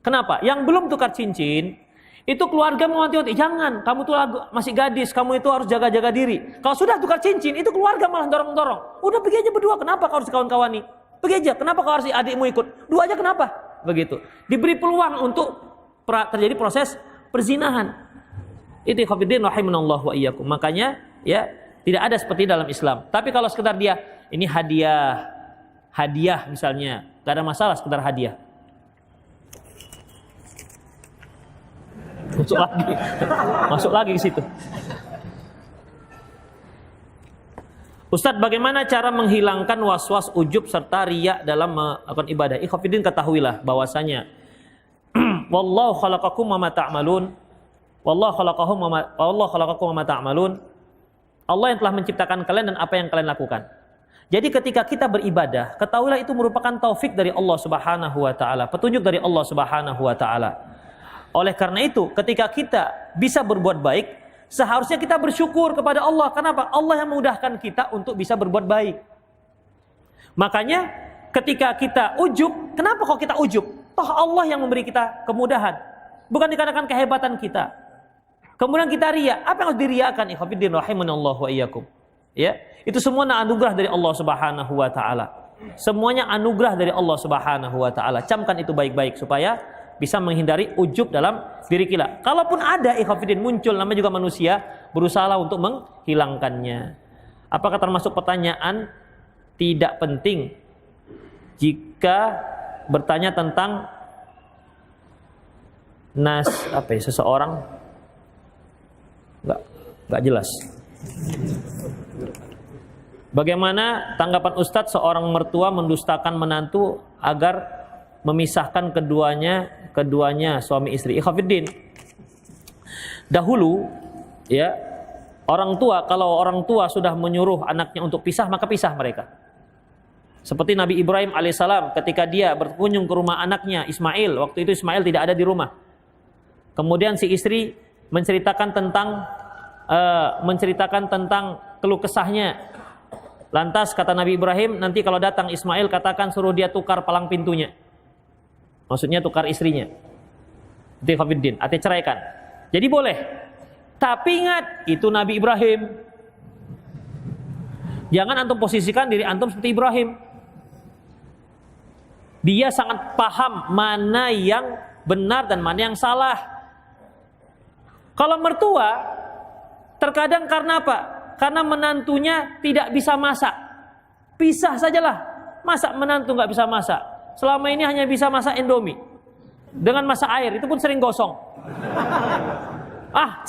Kenapa? Yang belum tukar cincin itu keluarga mewanti-wanti, jangan, kamu tuh masih gadis, kamu itu harus jaga-jaga diri. Kalau sudah tukar cincin, itu keluarga malah dorong-dorong. Udah pergi aja berdua, kenapa kau harus kawan-kawani? Pergi aja, kenapa kau harus adikmu ikut? Dua aja kenapa? Begitu. Diberi peluang untuk terjadi proses perzinahan. Itu ikhwafiddin rahimanallahu wa iyyakum. Makanya ya tidak ada seperti dalam Islam. Tapi kalau sekedar dia ini hadiah misalnya, gak ada masalah sekedar hadiah. Masuk lagi ke situ. Ustadz, bagaimana cara menghilangkan was-was ujub serta riya dalam melakukan ibadah? Ikhwafiddin, ketahuilah bahwasanya wallahu khalaqakum wa ma ta'malun. Wallahu khalaqakum wa ma ta'malun. Allah yang telah menciptakan kalian dan apa yang kalian lakukan. Jadi ketika kita beribadah, ketahuilah itu merupakan taufik dari Allah Subhanahu wa taala, petunjuk dari Allah Subhanahu wa taala. Oleh karena itu, ketika kita bisa berbuat baik, seharusnya kita bersyukur kepada Allah. Kenapa? Allah yang memudahkan kita untuk bisa berbuat baik. Makanya ketika kita ujub, kenapa kok kita ujub? Toh Allah yang memberi kita kemudahan, bukan dikarenakan kehebatan kita. Kemudian kita riya. Apa yang harus diriakan? Ikhwafiddin rahimanallahu wa iyyakum. Ya, itu semua anugerah dari Allah Subhanahu wa taala. Semuanya anugerah dari Allah Subhanahu wa taala. Camkan itu baik-baik supaya bisa menghindari ujub dalam diri kita. Kalaupun ada ikhwafiddin muncul, namanya juga manusia, berusaha untuk menghilangkannya. Apakah termasuk pertanyaan tidak penting jika bertanya tentang seseorang? Enggak jelas. Bagaimana tanggapan Ustadz seorang mertua mendustakan menantu agar memisahkan keduanya suami istri? Ikhwafiddin, dahulu ya, kalau orang tua sudah menyuruh anaknya untuk pisah, maka pisah mereka. Seperti Nabi Ibrahim alaihissalam ketika dia berkunjung ke rumah anaknya Ismail, waktu itu Ismail tidak ada di rumah. Kemudian si istri menceritakan tentang keluh kesahnya. Lantas kata Nabi Ibrahim, nanti kalau datang Ismail katakan suruh dia tukar palang pintunya. Maksudnya tukar istrinya. Itu Khafiddin, artinya ceraikan. Jadi boleh. Tapi ingat, itu Nabi Ibrahim. Jangan antum posisikan diri antum seperti Ibrahim. Dia sangat paham mana yang benar dan mana yang salah. Kalau mertua, terkadang karena apa? Karena menantunya tidak bisa masak. Pisah sajalah. Masak menantu nggak bisa masak. Selama ini hanya bisa masak Indomie. Dengan masak air, itu pun sering gosong.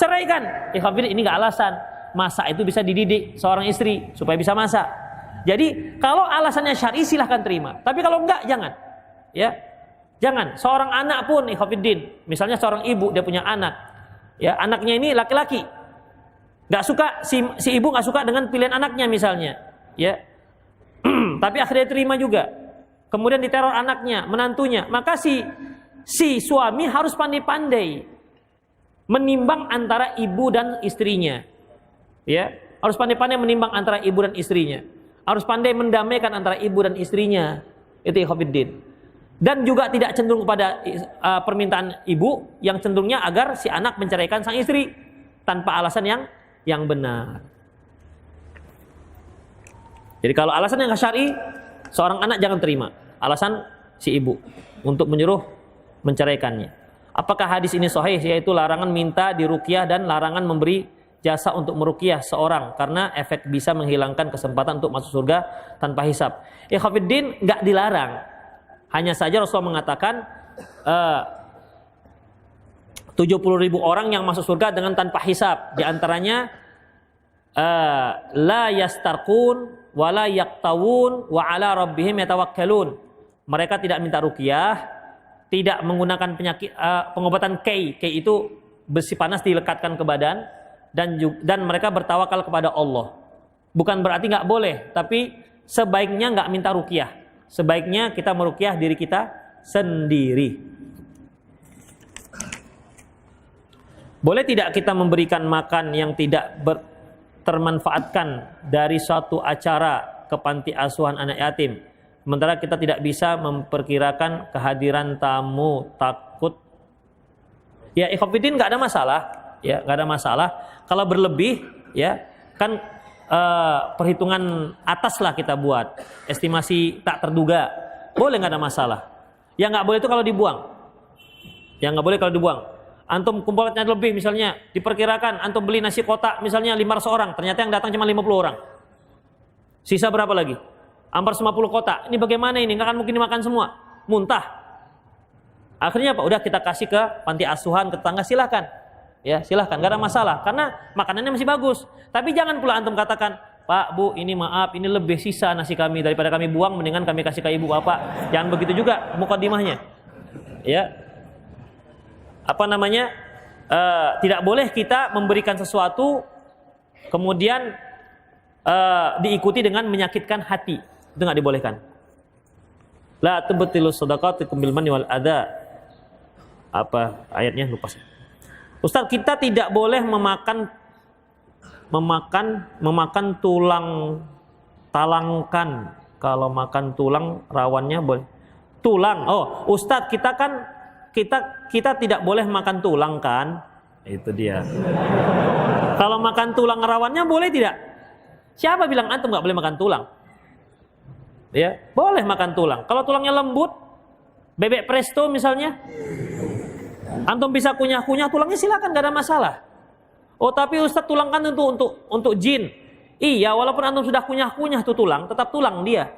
Ceraikan. Ini nggak alasan. Masak itu bisa dididik seorang istri supaya bisa masak. Jadi kalau alasannya syar'i silahkan terima. Tapi kalau enggak, jangan. Ya, jangan. Seorang anak pun, ikhwafiddin, misalnya seorang ibu dia punya anak. Ya, anaknya ini laki-laki. Nggak suka si ibu nggak suka dengan pilihan anaknya misalnya, ya. Tapi akhirnya terima juga. Kemudian diteror anaknya, menantunya. Maka si suami harus pandai-pandai menimbang antara ibu dan istrinya. Ya, harus pandai-pandai menimbang antara ibu dan istrinya. Harus pandai mendamaikan antara ibu dan istrinya. Itu ikhwafiddin. Dan juga tidak cenderung kepada permintaan ibu, yang cenderungnya agar si anak menceraikan sang istri tanpa alasan yang benar. Jadi kalau alasan yang syar'i, seorang anak jangan terima alasan si ibu untuk menyuruh menceraikannya. Apakah hadis ini sahih, yaitu larangan minta diruqyah dan larangan memberi jasa untuk meruqyah seorang karena efek bisa menghilangkan kesempatan untuk masuk surga tanpa hisab? Ikhwafiddin, enggak dilarang. Hanya saja Rasulullah mengatakan 70.000 orang yang masuk surga dengan tanpa hisab. Di antaranya la yastarqun wa la yaqtawun wa ala rabbihim yatawakkalun. Mereka tidak minta ruqyah, tidak menggunakan pengobatan kei. Kei itu besi panas dilekatkan ke badan, dan mereka bertawakal kepada Allah. Bukan berarti nggak boleh, tapi sebaiknya nggak minta ruqyah. Sebaiknya kita meruqyah diri kita sendiri. Boleh tidak kita memberikan makan yang tidak termanfaatkan dari suatu acara ke panti asuhan anak yatim, sementara kita tidak bisa memperkirakan kehadiran tamu, takut? Ya, ikhwafiddin, nggak ada masalah. Ya, nggak ada masalah. Kalau berlebih, ya kan perhitungan atas lah kita buat, estimasi tak terduga, boleh, nggak ada masalah. Yang nggak boleh itu kalau dibuang. Yang nggak boleh kalau dibuang. Antum kumpulnya lebih, misalnya diperkirakan antum beli nasi kotak misalnya 500 orang, ternyata yang datang cuma 50 orang. Sisa berapa lagi? Hampir 50 kotak. Ini bagaimana ini? Nggak akan mungkin dimakan semua. Muntah. Akhirnya apa? Udah kita kasih ke panti asuhan, ke tetangga, silakan. Ya, silahkan, gak ada masalah, karena makanannya masih bagus. Tapi jangan pula antum katakan, Pak, Bu, ini maaf, ini lebih sisa nasi kami, daripada kami buang, mendingan kami kasih ke ibu bapak. Jangan begitu juga mukadimahnya. Ya, tidak boleh kita memberikan sesuatu kemudian diikuti dengan menyakitkan hati. Itu nggak dibolehkan. La tubtilu shadaqatikum bil manni wal adza. Apa ayatnya, lupa saya. Ustaz, kita tidak boleh memakan tulang talangkan. Kalau makan tulang rawannya boleh. Tulang. Oh, Ustaz, kita tidak boleh makan tulang kan? Itu dia. Kalau makan tulang rawannya boleh tidak? Siapa bilang antum nggak boleh makan tulang? Ya, boleh makan tulang. Kalau tulangnya lembut, bebek presto misalnya, antum bisa kunyah-kunyah tulangnya, silakan, gak ada masalah. Oh, tapi Ustaz, tulang kan untuk jin. Iya, walaupun antum sudah kunyah-kunyah tuh tulang, tetap tulang dia.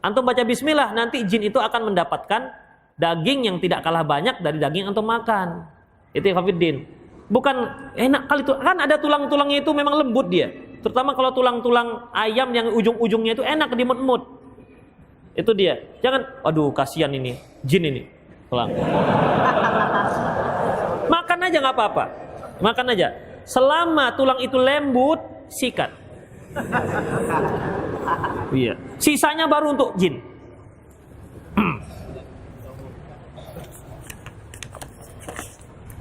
Antum baca bismillah, nanti jin itu akan mendapatkan daging yang tidak kalah banyak dari daging antum makan. Itu ikhwafiddin. Bukan enak kali itu, kan ada tulang-tulangnya itu memang lembut dia. Terutama kalau tulang-tulang ayam yang ujung-ujungnya itu enak dimut-mut. Itu dia. Jangan, aduh kasihan ini, jin ini. Tulang. Makan aja nggak apa-apa. Makan aja. Selama tulang itu lembut, sikat. Iya. Sisanya baru untuk jin.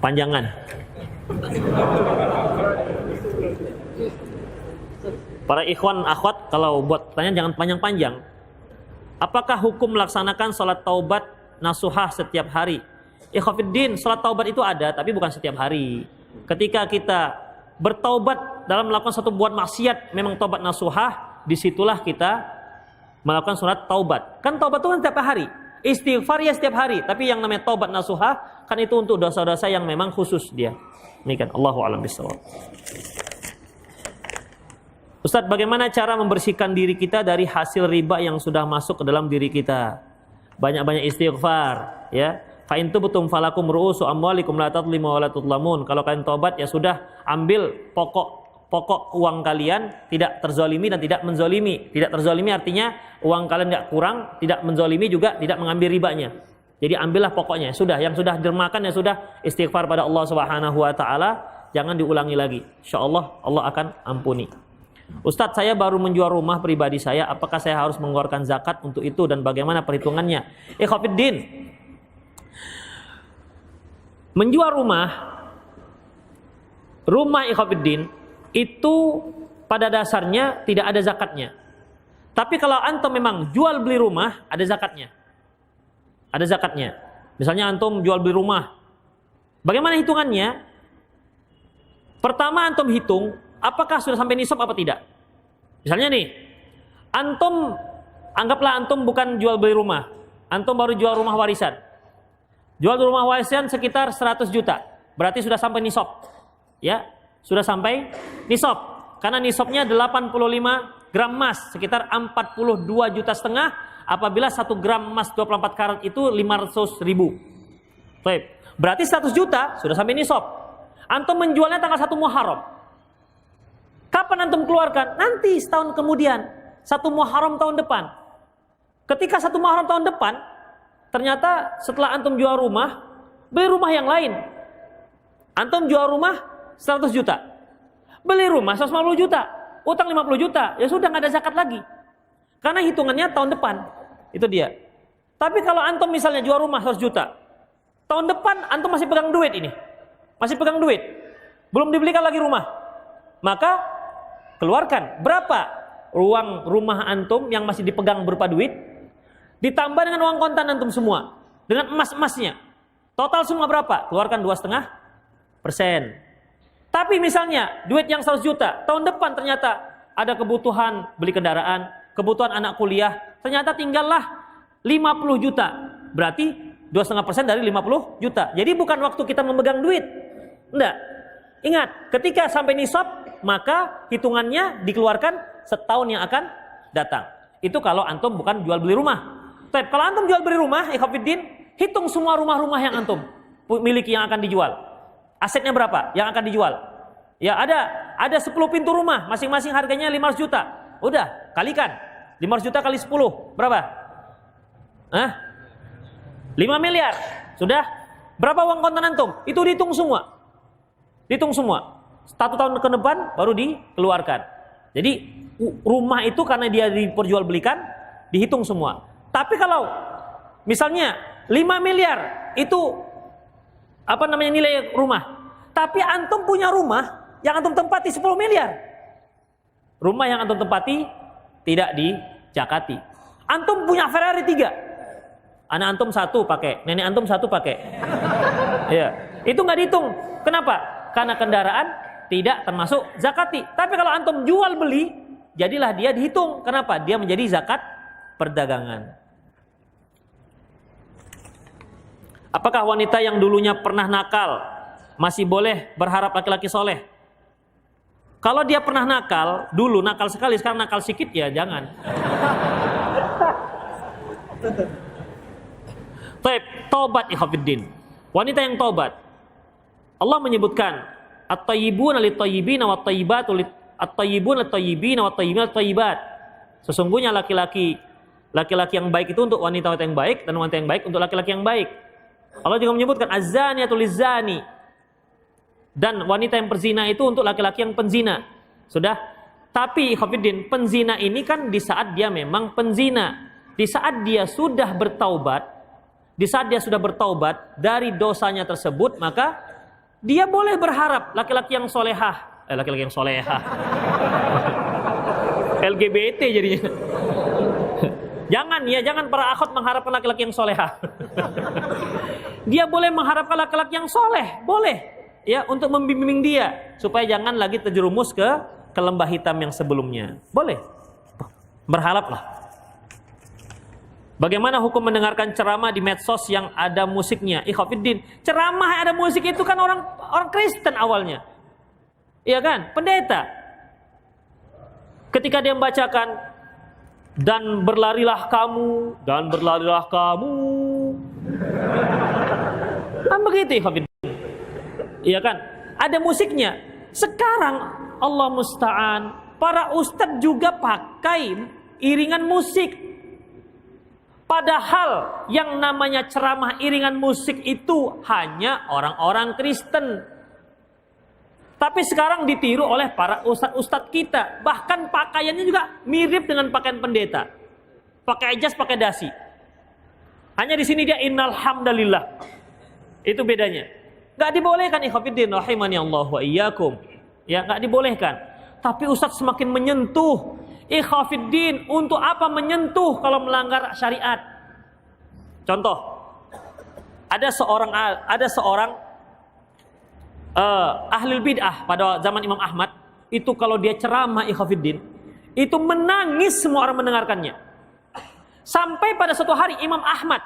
Panjangan. Para ikhwan akhwat, kalau buat pertanyaan jangan panjang-panjang. Apakah hukum melaksanakan sholat taubat nasuhah setiap hari? Ikhwafiddin, sholat taubat itu ada, tapi bukan setiap hari. Ketika kita bertaubat dalam melakukan satu buat maksiat, memang taubat nasuhah, disitulah kita melakukan sholat taubat. Kan taubat itu kan setiap hari, istighfar ya setiap hari. Tapi yang namanya taubat nasuhah, kan itu untuk dosa-dosa yang memang khusus dia. Ini kan, Allahu a'lam bishawab. Ustadz, bagaimana cara membersihkan diri kita dari hasil riba yang sudah masuk ke dalam diri kita? Banyak-banyak istighfar, ya. Fa in tubtum falakum ru'usu amwalikum la tadlimu wa la tudlamun. Kalau kalian tobat ya sudah, ambil pokok uang kalian, tidak terzalimi dan tidak menzalimi. Tidak terzalimi artinya uang kalian enggak kurang, tidak menzalimi juga tidak mengambil ribanya. Jadi ambillah pokoknya. Sudah, yang sudah dermakan ya sudah, istighfar pada Allah Subhanahu wa taala, jangan diulangi lagi. Insyaallah Allah akan ampuni. Ustadz, saya baru menjual rumah pribadi saya, apakah saya harus mengeluarkan zakat untuk itu dan bagaimana perhitungannya? Ikhwafiddin, menjual rumah ikhwafiddin itu pada dasarnya tidak ada zakatnya. Tapi kalau antum memang jual beli rumah, ada zakatnya. Ada zakatnya. Misalnya antum jual beli rumah, bagaimana hitungannya? Pertama antum hitung apakah sudah sampai nisab apa tidak. Misalnya nih, anggaplah antum bukan jual beli rumah, antum baru jual rumah warisan. Jual rumah warisan sekitar 100 juta, berarti sudah sampai nisab. Ya, sudah sampai nisab. Karena nisabnya 85 gram emas, sekitar 42,5 juta. Apabila 1 gram emas 24 karat itu 500.000. Baik, berarti 100 juta sudah sampai nisab. Antum menjualnya tanggal 1 Muharram. Kapan antum keluarkan? Nanti setahun kemudian, 1 Muharram tahun depan. Ketika 1 Muharram tahun depan, ternyata setelah antum jual rumah, beli rumah yang lain. Antum jual rumah 100 juta. Beli rumah 150 juta. Utang 50 juta. Ya sudah, nggak ada zakat lagi. Karena hitungannya tahun depan. Itu dia. Tapi kalau antum misalnya jual rumah 100 juta. Tahun depan antum masih pegang duit ini. Masih pegang duit. Belum dibelikan lagi rumah. Maka keluarkan berapa uang rumah antum yang masih dipegang berupa duit, ditambah dengan uang kontan antum semua, dengan emas-emasnya, total semua berapa? Keluarkan 2,5%. Tapi misalnya duit yang 100 juta, tahun depan ternyata ada kebutuhan beli kendaraan, kebutuhan anak kuliah, ternyata tinggallah 50 juta, berarti 2,5% dari 50 juta. Jadi bukan waktu kita memegang duit, enggak. Ingat, ketika sampai nisab, maka hitungannya dikeluarkan setahun yang akan datang. Itu kalau antum bukan jual beli rumah. Tapi kalau antum jual beli rumah, ikhwafiddin, hitung semua rumah-rumah yang antum miliki yang akan dijual. Asetnya berapa yang akan dijual? Ya ada 10 pintu rumah, masing-masing harganya 500 juta. Udah, kalikan. 500 juta kali 10, berapa? 5 miliar. Sudah? Berapa uang kontan antum? Itu dihitung semua. Dihitung semua. 1 tahun ke depan baru dikeluarkan. Jadi rumah itu karena dia diperjualbelikan, dihitung semua. Tapi kalau misalnya 5 miliar itu nilai rumah. Tapi antum punya rumah yang antum tempati 10 miliar. Rumah yang antum tempati tidak dijakati. Antum punya Ferrari 3. Anak antum 1 pakai, nenek antum 1 pakai. Ya, itu nggak dihitung. Kenapa? Karena kendaraan tidak termasuk zakati. Tapi kalau antum jual beli, jadilah dia dihitung. Kenapa? Dia menjadi zakat perdagangan. Apakah wanita yang dulunya pernah nakal masih boleh berharap laki-laki soleh? Kalau dia pernah nakal, dulu nakal sekali, sekarang nakal sedikit, ya jangan. Baik, taubat ikhwafiddin. Wanita yang taubat. Allah menyebutkan at-tayyibuna lit-tayyibina wat-tayyibatu At-thayyibun at-thayyibin wa at-thayyibin at-thayyibat. Sesungguhnya laki-laki yang baik itu untuk wanita-wanita yang baik dan wanita yang baik untuk laki-laki yang baik. Allah juga menyebutkan az-zaniyatul liz-zani. Dan wanita yang perzina itu untuk laki-laki yang penzina. Sudah? Tapi Khofiddin, penzina ini kan di saat dia memang penzina. Di saat dia sudah bertaubat, dari dosanya tersebut, maka dia boleh berharap laki-laki yang solehah. LGBT jadinya. Jangan para akhwat mengharapkan laki-laki yang solehah. Dia boleh mengharapkan laki-laki yang soleh, boleh, ya, untuk membimbing dia supaya jangan lagi terjerumus ke lembah hitam yang sebelumnya. Boleh, berharaplah. Bagaimana hukum mendengarkan ceramah di medsos yang ada musiknya? Ikhwafiddin, ceramah yang ada musik itu kan orang Kristen awalnya. Iya kan? Pendeta. Ketika dia membacakan dan berlarilah kamu. Kan begitu Ikhwafiddin. Iya kan? Ada musiknya. Sekarang Allah musta'an, para ustadz juga pakai iringan musik. Padahal yang namanya ceramah iringan musik itu hanya orang-orang Kristen. Tapi sekarang ditiru oleh para ustadz kita. Bahkan pakaiannya juga mirip dengan pakaian pendeta. Pakai jas, pakai dasi. Hanya di sini dia innal hamdalillah. Itu bedanya. Gak dibolehkan ikhwafiddin rahimani Allah wa iyyakum. Ya, gak dibolehkan. Tapi ustadz semakin menyentuh. Ikhwafiddin, untuk apa menyentuh kalau melanggar syariat? Contoh, ada seorang ahli bid'ah pada zaman Imam Ahmad, itu kalau dia ceramah ikhwafiddin, itu menangis semua orang mendengarkannya. Sampai pada suatu hari Imam Ahmad,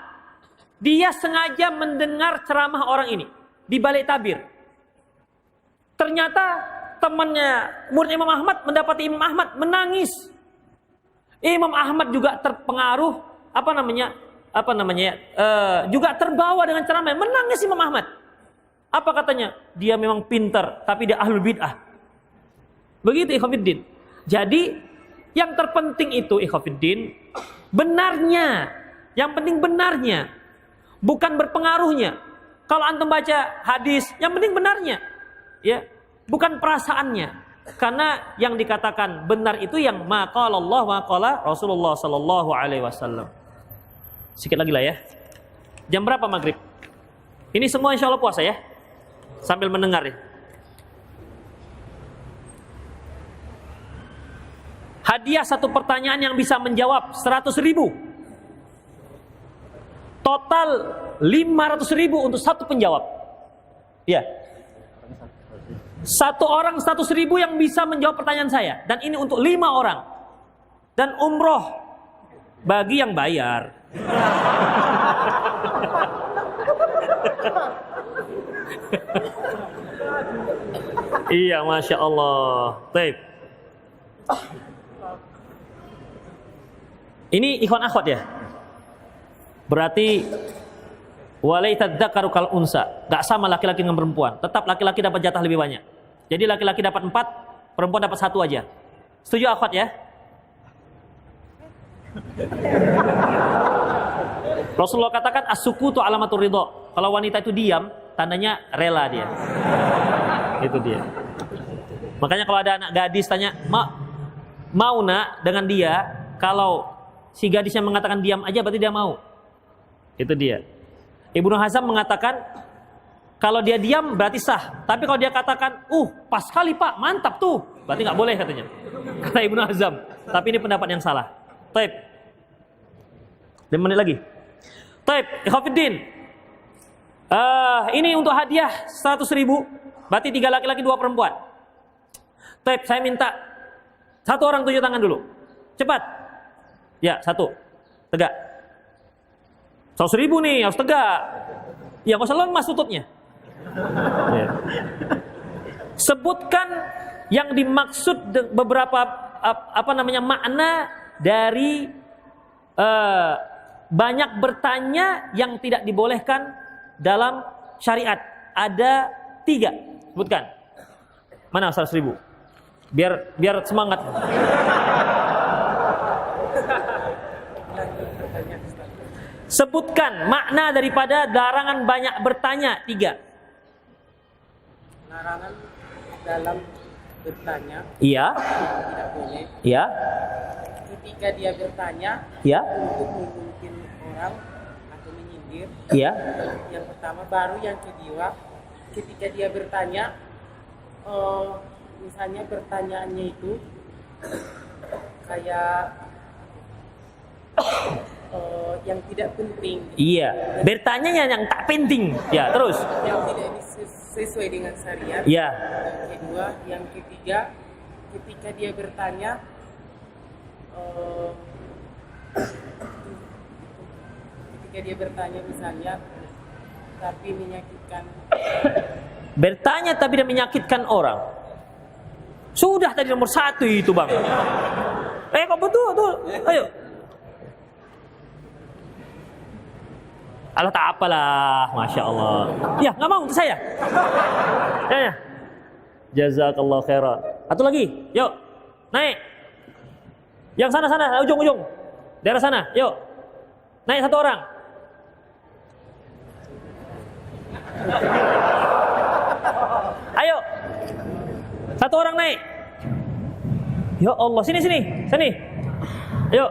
dia sengaja mendengar ceramah orang ini di balik tabir. Ternyata temannya murid Imam Ahmad mendapati Imam Ahmad menangis. Imam Ahmad juga terpengaruh, juga terbawa dengan ceramah, menangis Imam Ahmad. Apa katanya? Dia memang pintar, tapi dia ahlul bid'ah. Begitu ikhwafiddin. Jadi yang terpenting itu ikhwafiddin, benarnya. Yang penting benarnya, bukan berpengaruhnya. Kalau antum baca hadis, yang penting benarnya, ya, bukan perasaannya. Karena yang dikatakan benar itu yang maqalallah wa qala Rasulullah sallallahu alaihi wasallam. Sedikit lagi lah ya. Jam berapa maghrib? Ini semua insya Allah puasa ya. Sambil mendengar ya. Hadiah satu pertanyaan yang bisa menjawab 100.000. Total 500.000 untuk satu penjawab. Ya. Satu orang 100.000 yang bisa menjawab pertanyaan saya. Dan ini untuk 5 orang. Dan umroh bagi yang bayar. Iya, Masya Allah. Baik. Ini ikhwan akhwat ya. Berarti walaitadzakaru kal unsa. Gak sama laki-laki dengan perempuan. Tetap laki-laki dapat jatah lebih banyak. Jadi laki-laki dapat 4, perempuan dapat 1 aja. Setuju akhwat ya? Rasulullah katakan as-sukutu alamatur ridha. Kalau wanita itu diam, tandanya rela dia. Itu dia. Makanya kalau ada anak gadis tanya, mau nak dengan dia? Kalau si gadisnya mengatakan diam aja, berarti dia mau. Itu dia. Ibnu Hazm mengatakan kalau dia diam berarti sah. Tapi kalau dia katakan, pas sekali pak, mantap tuh, berarti nggak boleh katanya. Kata Ibnu Hazm. Tapi ini pendapat yang salah. Taib. 5 menit lagi. Taib, ikhwafiddin. Ini untuk hadiah 100.000. Berarti 3 laki-laki 2 perempuan. Taib, saya minta 1 orang tunjuk tangan dulu. Cepat. Ya, 1. Tegak. 100.000 nih, harus tegak. Ya, nggak usah lemas tutupnya. Ya. Sebutkan yang dimaksud beberapa makna dari banyak bertanya yang tidak dibolehkan dalam syariat. Ada 3. Sebutkan. Mana 100.000? Biar semangat. Sebutkan makna daripada larangan banyak bertanya. 3. Larangan dalam bertanya. Iya. Tidak boleh. Iya. Ketika dia bertanya. Iya. Untuk memimpin orang atau menyindir. Iya. Yang pertama, baru yang kedua, ketika dia bertanya, misalnya pertanyaannya itu kayak yang tidak penting. Iya. Bertanyanya yang tak penting. Ya, terus. Yang tidak sesuai dengan syariat. Iya. Yang kedua, yang ketiga, ketika dia bertanya, misalnya, tapi menyakitkan. Bertanya tapi tidak menyakitkan orang. Sudah tadi nomor 1 itu, Bang. Kok betul. Ayo. Alah, tak apalah, Masya Allah. Ya, nggak mau untuk saya. Ya. Jazakallah khairan. Satu lagi, yuk, naik. Yang sana, ujung. Daerah sana, yuk. Naik 1 orang. Ayo. 1 orang naik. Ya Allah, sini. Ayo.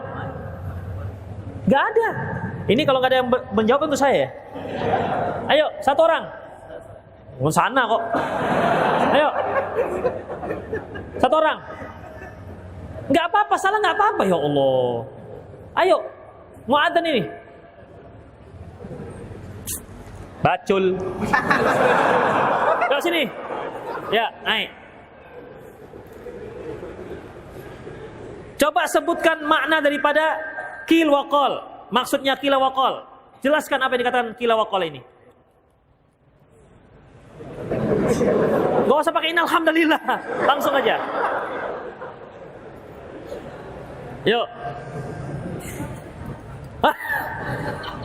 Gak ada. Ini kalau nggak ada yang menjawab untuk saya. Ayo, 1 orang. Mau sana kok. Ayo. 1 orang. Nggak apa-apa, salah nggak apa-apa, ya Allah. Ayo, mau adzan ini. Bacul. Yuk sini. Ya, naik. Coba sebutkan makna daripada qil wa qal. Maksudnya qila wa qal. Jelaskan apa yang dikatakan qila wa qal ini. Gak usah pakai alhamdulillah. Langsung aja. Yuk.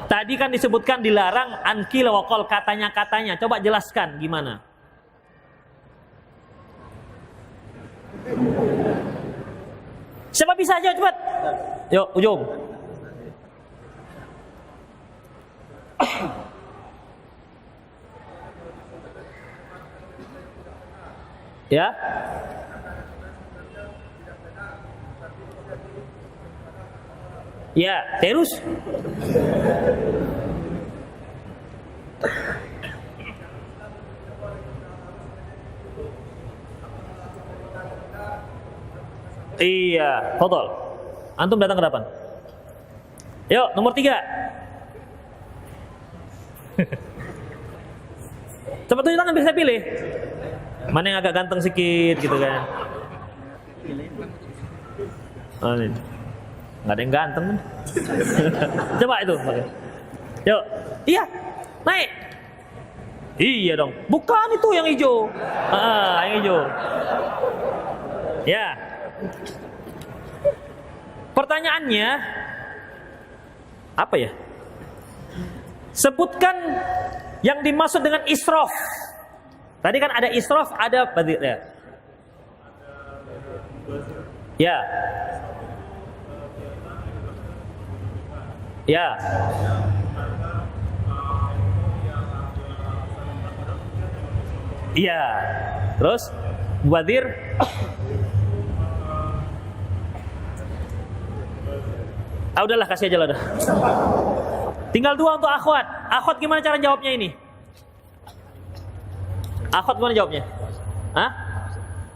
Tadi kan disebutkan dilarang an qila wa qal, katanya-katanya. Coba jelaskan gimana. Siapa bisa aja cepat. Yuk, ujung. Ya. Ya, terus. Iya, fadhol. Antum datang ke depan. Yuk, nomor 3. Cepat tunjuk tangan, bisa pilih. Mana yang agak ganteng sedikit gitu kan. Oh, ini. Nggak ada yang ganteng. Coba itu. Yuk. Iya. Naik. Iya dong. Bukan itu yang hijau. Yang hijau. Ya. Pertanyaannya apa ya? Sebutkan yang dimaksud dengan israf. Tadi kan ada israf, ada badir ya. Ya. Ya. Iya. Terus badir. Udahlah, kasih aja lah dah. Tinggal 2 untuk akhwat. Akhwat gimana cara jawabnya ini? Akhwat gimana jawabnya? Hah?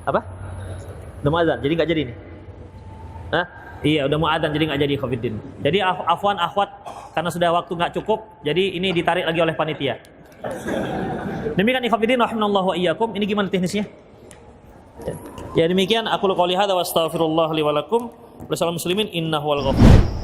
Apa? Udah mau azan, jadi nggak jadi nih? Hah? Iya, udah mau azan, jadi nggak jadi Khofiddin. Jadi afwan akhwat, karena sudah waktu nggak cukup, jadi ini ditarik lagi oleh panitia. Demikian Khofiddin, rahimanallahu wa iyyakum. Ini gimana teknisnya? Ya demikian, aku qouli hadza wa astaghfirullah li wa lakum. Wassalamu muslimin innahu wal ghafur.